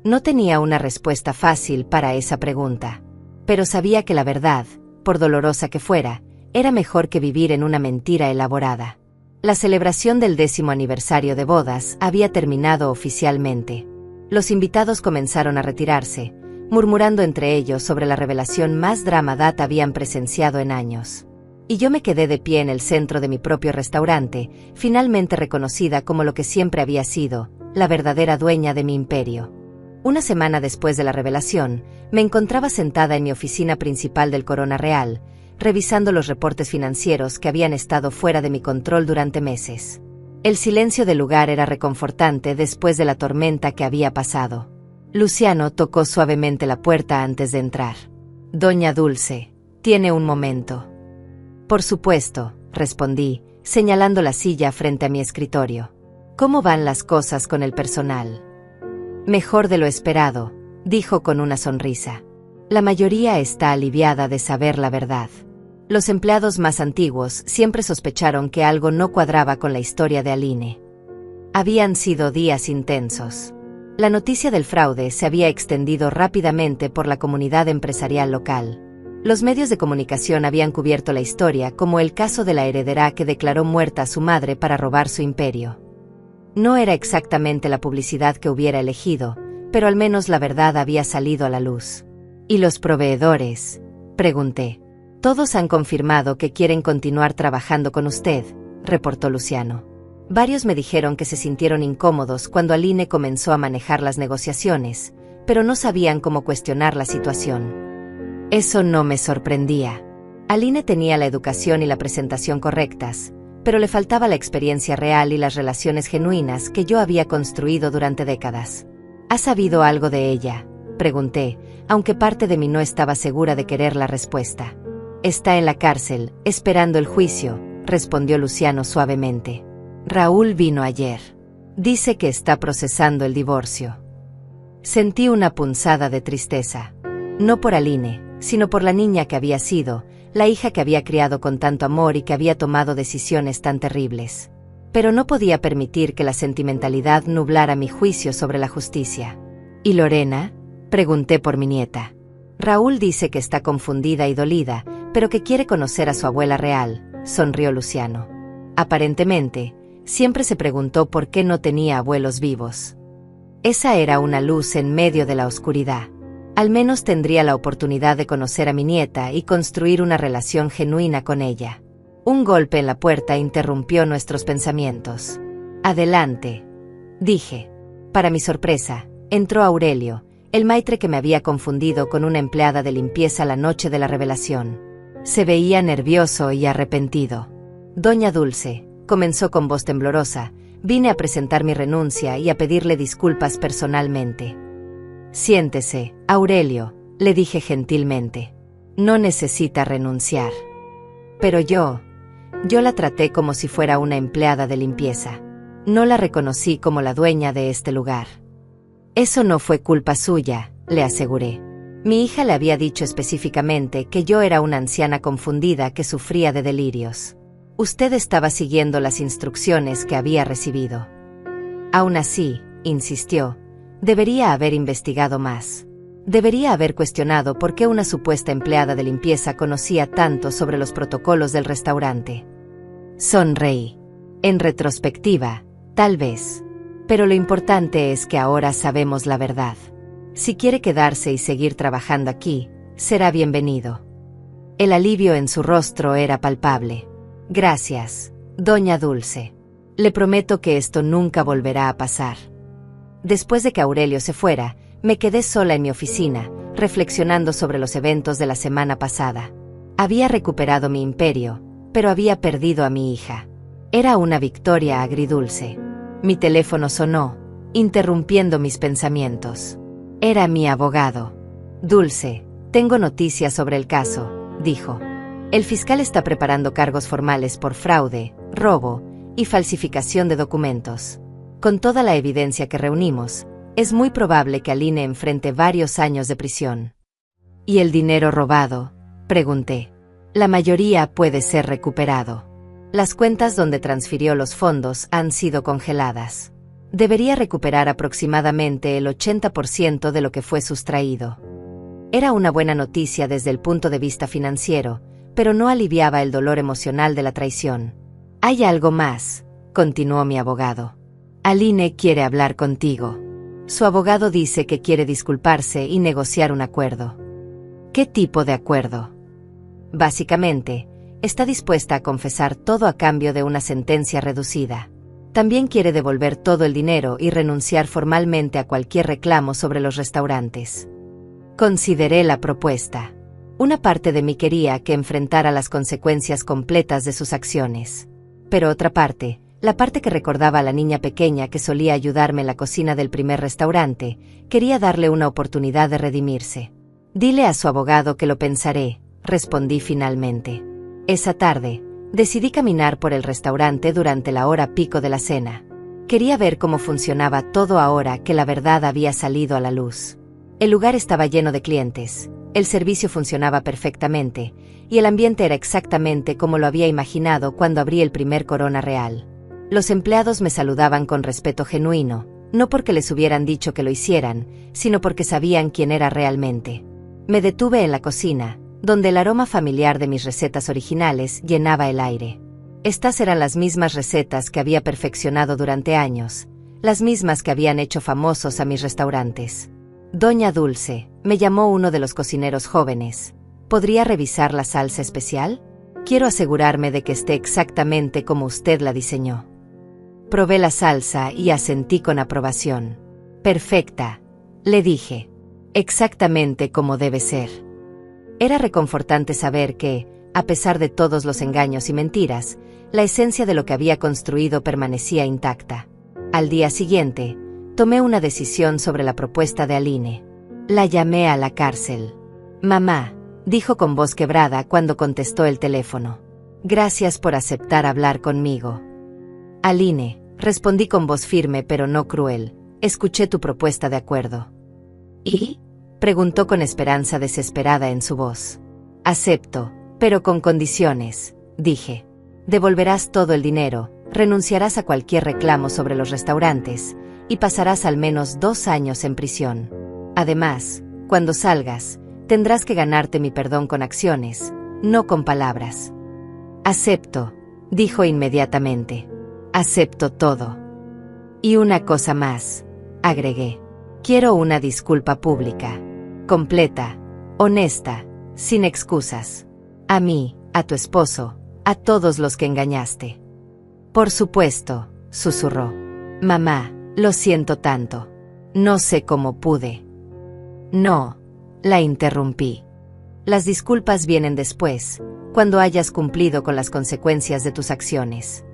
No tenía una respuesta fácil para esa pregunta, pero sabía que la verdad, por dolorosa que fuera, era mejor que vivir en una mentira elaborada. La celebración del 10º aniversario de bodas había terminado oficialmente. Los invitados comenzaron a retirarse, murmurando entre ellos sobre la revelación más dramática que habían presenciado en años. Y yo me quedé de pie en el centro de mi propio restaurante, finalmente reconocida como lo que siempre había sido, la verdadera dueña de mi imperio. Una semana después de la revelación, me encontraba sentada en mi oficina principal del Corona Real, revisando los reportes financieros que habían estado fuera de mi control durante meses. El silencio del lugar era reconfortante después de la tormenta que había pasado. Luciano tocó suavemente la puerta antes de entrar. Doña Dulce, ¿tiene un momento? Por supuesto, respondí, señalando la silla frente a mi escritorio. ¿Cómo van las cosas con el personal? Mejor de lo esperado, dijo con una sonrisa. La mayoría está aliviada de saber la verdad. Los empleados más antiguos siempre sospecharon que algo no cuadraba con la historia de Aline. Habían sido días intensos. La noticia del fraude se había extendido rápidamente por la comunidad empresarial local. Los medios de comunicación habían cubierto la historia como el caso de la heredera que declaró muerta a su madre para robar su imperio. No era exactamente la publicidad que hubiera elegido, pero al menos la verdad había salido a la luz. ¿Y los proveedores?, pregunté. Todos han confirmado que quieren continuar trabajando con usted, reportó Luciano. Varios me dijeron que se sintieron incómodos cuando Aline comenzó a manejar las negociaciones, pero no sabían cómo cuestionar la situación. Eso no me sorprendía. Aline tenía la educación y la presentación correctas, pero le faltaba la experiencia real y las relaciones genuinas que yo había construido durante décadas. ¿Has sabido algo de ella?, pregunté, aunque parte de mí no estaba segura de querer la respuesta. Está en la cárcel, esperando el juicio, respondió Luciano suavemente. Raúl vino ayer. Dice que está procesando el divorcio. Sentí una punzada de tristeza. No por Aline, sino por la niña que había sido, la hija que había criado con tanto amor y que había tomado decisiones tan terribles. Pero no podía permitir que la sentimentalidad nublara mi juicio sobre la justicia. ¿Y Lorena?, pregunté por mi nieta. Raúl dice que está confundida y dolida, pero que quiere conocer a su abuela real, sonrió Luciano. Aparentemente, siempre se preguntó por qué no tenía abuelos vivos. Esa era una luz en medio de la oscuridad. Al menos tendría la oportunidad de conocer a mi nieta y construir una relación genuina con ella. Un golpe en la puerta interrumpió nuestros pensamientos. Adelante, dije. Para mi sorpresa, entró Aurelio, el maitre que me había confundido con una empleada de limpieza la noche de la revelación. Se veía nervioso y arrepentido. Doña Dulce, comenzó con voz temblorosa, vine a presentar mi renuncia y a pedirle disculpas personalmente. Siéntese, Aurelio, le dije gentilmente. No necesita renunciar. Pero yo la traté como si fuera una empleada de limpieza. No la reconocí como la dueña de este lugar. Eso no fue culpa suya, le aseguré. Mi hija le había dicho específicamente que yo era una anciana confundida que sufría de delirios. Usted estaba siguiendo las instrucciones que había recibido. Aún así, insistió, debería haber investigado más. Debería haber cuestionado por qué una supuesta empleada de limpieza conocía tanto sobre los protocolos del restaurante. Sonreí. En retrospectiva, tal vez. Pero lo importante es que ahora sabemos la verdad. Si quiere quedarse y seguir trabajando aquí, será bienvenido. El alivio en su rostro era palpable. Gracias, doña Dulce. Le prometo que esto nunca volverá a pasar. Después de que Aurelio se fuera, Me quedé sola en mi oficina, reflexionando sobre los eventos de la semana pasada. Había recuperado mi imperio, pero había perdido a mi hija. Era una victoria agridulce. Mi teléfono sonó, interrumpiendo mis pensamientos. Era mi abogado. Dulce, tengo noticias sobre el caso, dijo. El fiscal está preparando cargos formales por fraude, robo y falsificación de documentos. Con toda la evidencia que reunimos, es muy probable que Aline enfrente varios años de prisión. ¿Y el dinero robado?, pregunté. La mayoría puede ser recuperado. Las cuentas donde transfirió los fondos han sido congeladas. Debería recuperar aproximadamente el 80% de lo que fue sustraído. Era una buena noticia desde el punto de vista financiero, pero no aliviaba el dolor emocional de la traición. «Hay algo más», continuó mi abogado. «Aline quiere hablar contigo. Su abogado dice que quiere disculparse y negociar un acuerdo». «¿Qué tipo de acuerdo?» «Básicamente, está dispuesta a confesar todo a cambio de una sentencia reducida. También quiere devolver todo el dinero y renunciar formalmente a cualquier reclamo sobre los restaurantes». Consideré la propuesta. Una parte de mí quería que enfrentara las consecuencias completas de sus acciones. Pero otra parte, la parte que recordaba a la niña pequeña que solía ayudarme en la cocina del primer restaurante, quería darle una oportunidad de redimirse. «Dile a su abogado que lo pensaré», respondí finalmente. Esa tarde, decidí caminar por el restaurante durante la hora pico de la cena. Quería ver cómo funcionaba todo ahora que la verdad había salido a la luz. El lugar estaba lleno de clientes, el servicio funcionaba perfectamente, y el ambiente era exactamente como lo había imaginado cuando abrí el primer Corona Real. Los empleados me saludaban con respeto genuino, no porque les hubieran dicho que lo hicieran, sino porque sabían quién era realmente. Me detuve en la cocina, donde el aroma familiar de mis recetas originales llenaba el aire. Estas eran las mismas recetas que había perfeccionado durante años, las mismas que habían hecho famosos a mis restaurantes. «Doña Dulce», me llamó uno de los cocineros jóvenes. «¿Podría revisar la salsa especial? Quiero asegurarme de que esté exactamente como usted la diseñó». Probé la salsa y asentí con aprobación. «Perfecta», le dije. «Exactamente como debe ser». Era reconfortante saber que, a pesar de todos los engaños y mentiras, la esencia de lo que había construido permanecía intacta. Al día siguiente, tomé una decisión sobre la propuesta de Aline. La llamé a la cárcel. «Mamá», dijo con voz quebrada cuando contestó el teléfono. «Gracias por aceptar hablar conmigo». «Aline», respondí con voz firme pero no cruel, «escuché tu propuesta de acuerdo». «¿Y?», preguntó con esperanza desesperada en su voz. «Acepto, pero con condiciones», dije. «Devolverás todo el dinero, renunciarás a cualquier reclamo sobre los restaurantes, y pasarás al menos 2 años en prisión. Además, cuando salgas, tendrás que ganarte mi perdón con acciones, no con palabras». «Acepto», dijo inmediatamente. «Acepto todo». «Y una cosa más», agregué. «Quiero una disculpa pública. Completa, honesta, sin excusas. A mí, a tu esposo, a todos los que engañaste». «Por supuesto», susurró. «Mamá, lo siento tanto. No sé cómo pude». «No», la interrumpí. «Las disculpas vienen después, cuando hayas cumplido con las consecuencias de tus acciones».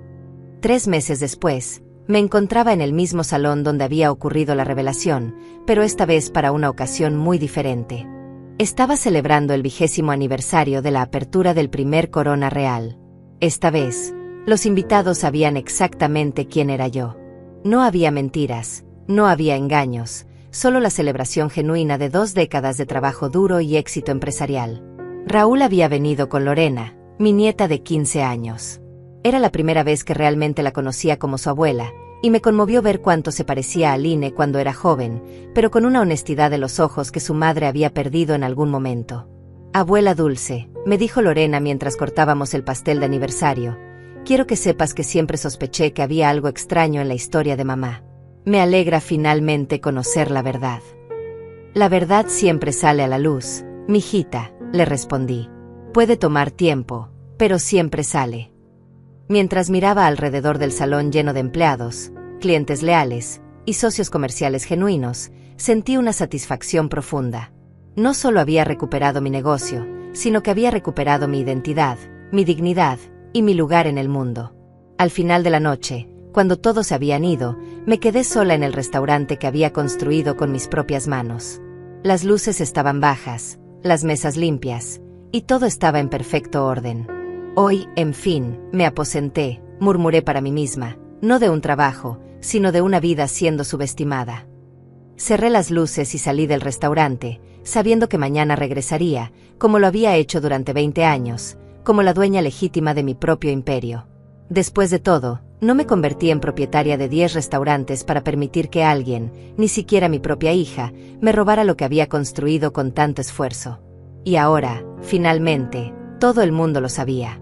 3 meses después, me encontraba en el mismo salón donde había ocurrido la revelación, pero esta vez para una ocasión muy diferente. Estaba celebrando el 20º aniversario de la apertura del primer Corona Real. Esta vez, los invitados sabían exactamente quién era yo. No había mentiras, no había engaños, solo la celebración genuina de 2 décadas de trabajo duro y éxito empresarial. Raúl había venido con Lorena, mi nieta de 15 años. Era la primera vez que realmente la conocía como su abuela, y me conmovió ver cuánto se parecía a Aline cuando era joven, pero con una honestidad de los ojos que su madre había perdido en algún momento. «Abuela Dulce», me dijo Lorena mientras cortábamos el pastel de aniversario, «quiero que sepas que siempre sospeché que había algo extraño en la historia de mamá. Me alegra finalmente conocer la verdad». «La verdad siempre sale a la luz, mijita», le respondí. «Puede tomar tiempo, pero siempre sale». Mientras miraba alrededor del salón lleno de empleados, clientes leales y socios comerciales genuinos, sentí una satisfacción profunda. No solo había recuperado mi negocio, sino que había recuperado mi identidad, mi dignidad y mi lugar en el mundo. Al final de la noche, cuando todos se habían ido, me quedé sola en el restaurante que había construido con mis propias manos. Las luces estaban bajas, las mesas limpias, y todo estaba en perfecto orden. Hoy, en fin, me aposenté, murmuré para mí misma, no de un trabajo, sino de una vida siendo subestimada. Cerré las luces y salí del restaurante, sabiendo que mañana regresaría, como lo había hecho durante 20 años, como la dueña legítima de mi propio imperio. Después de todo, no me convertí en propietaria de 10 restaurantes para permitir que alguien, ni siquiera mi propia hija, me robara lo que había construido con tanto esfuerzo. Y ahora, finalmente, todo el mundo lo sabía.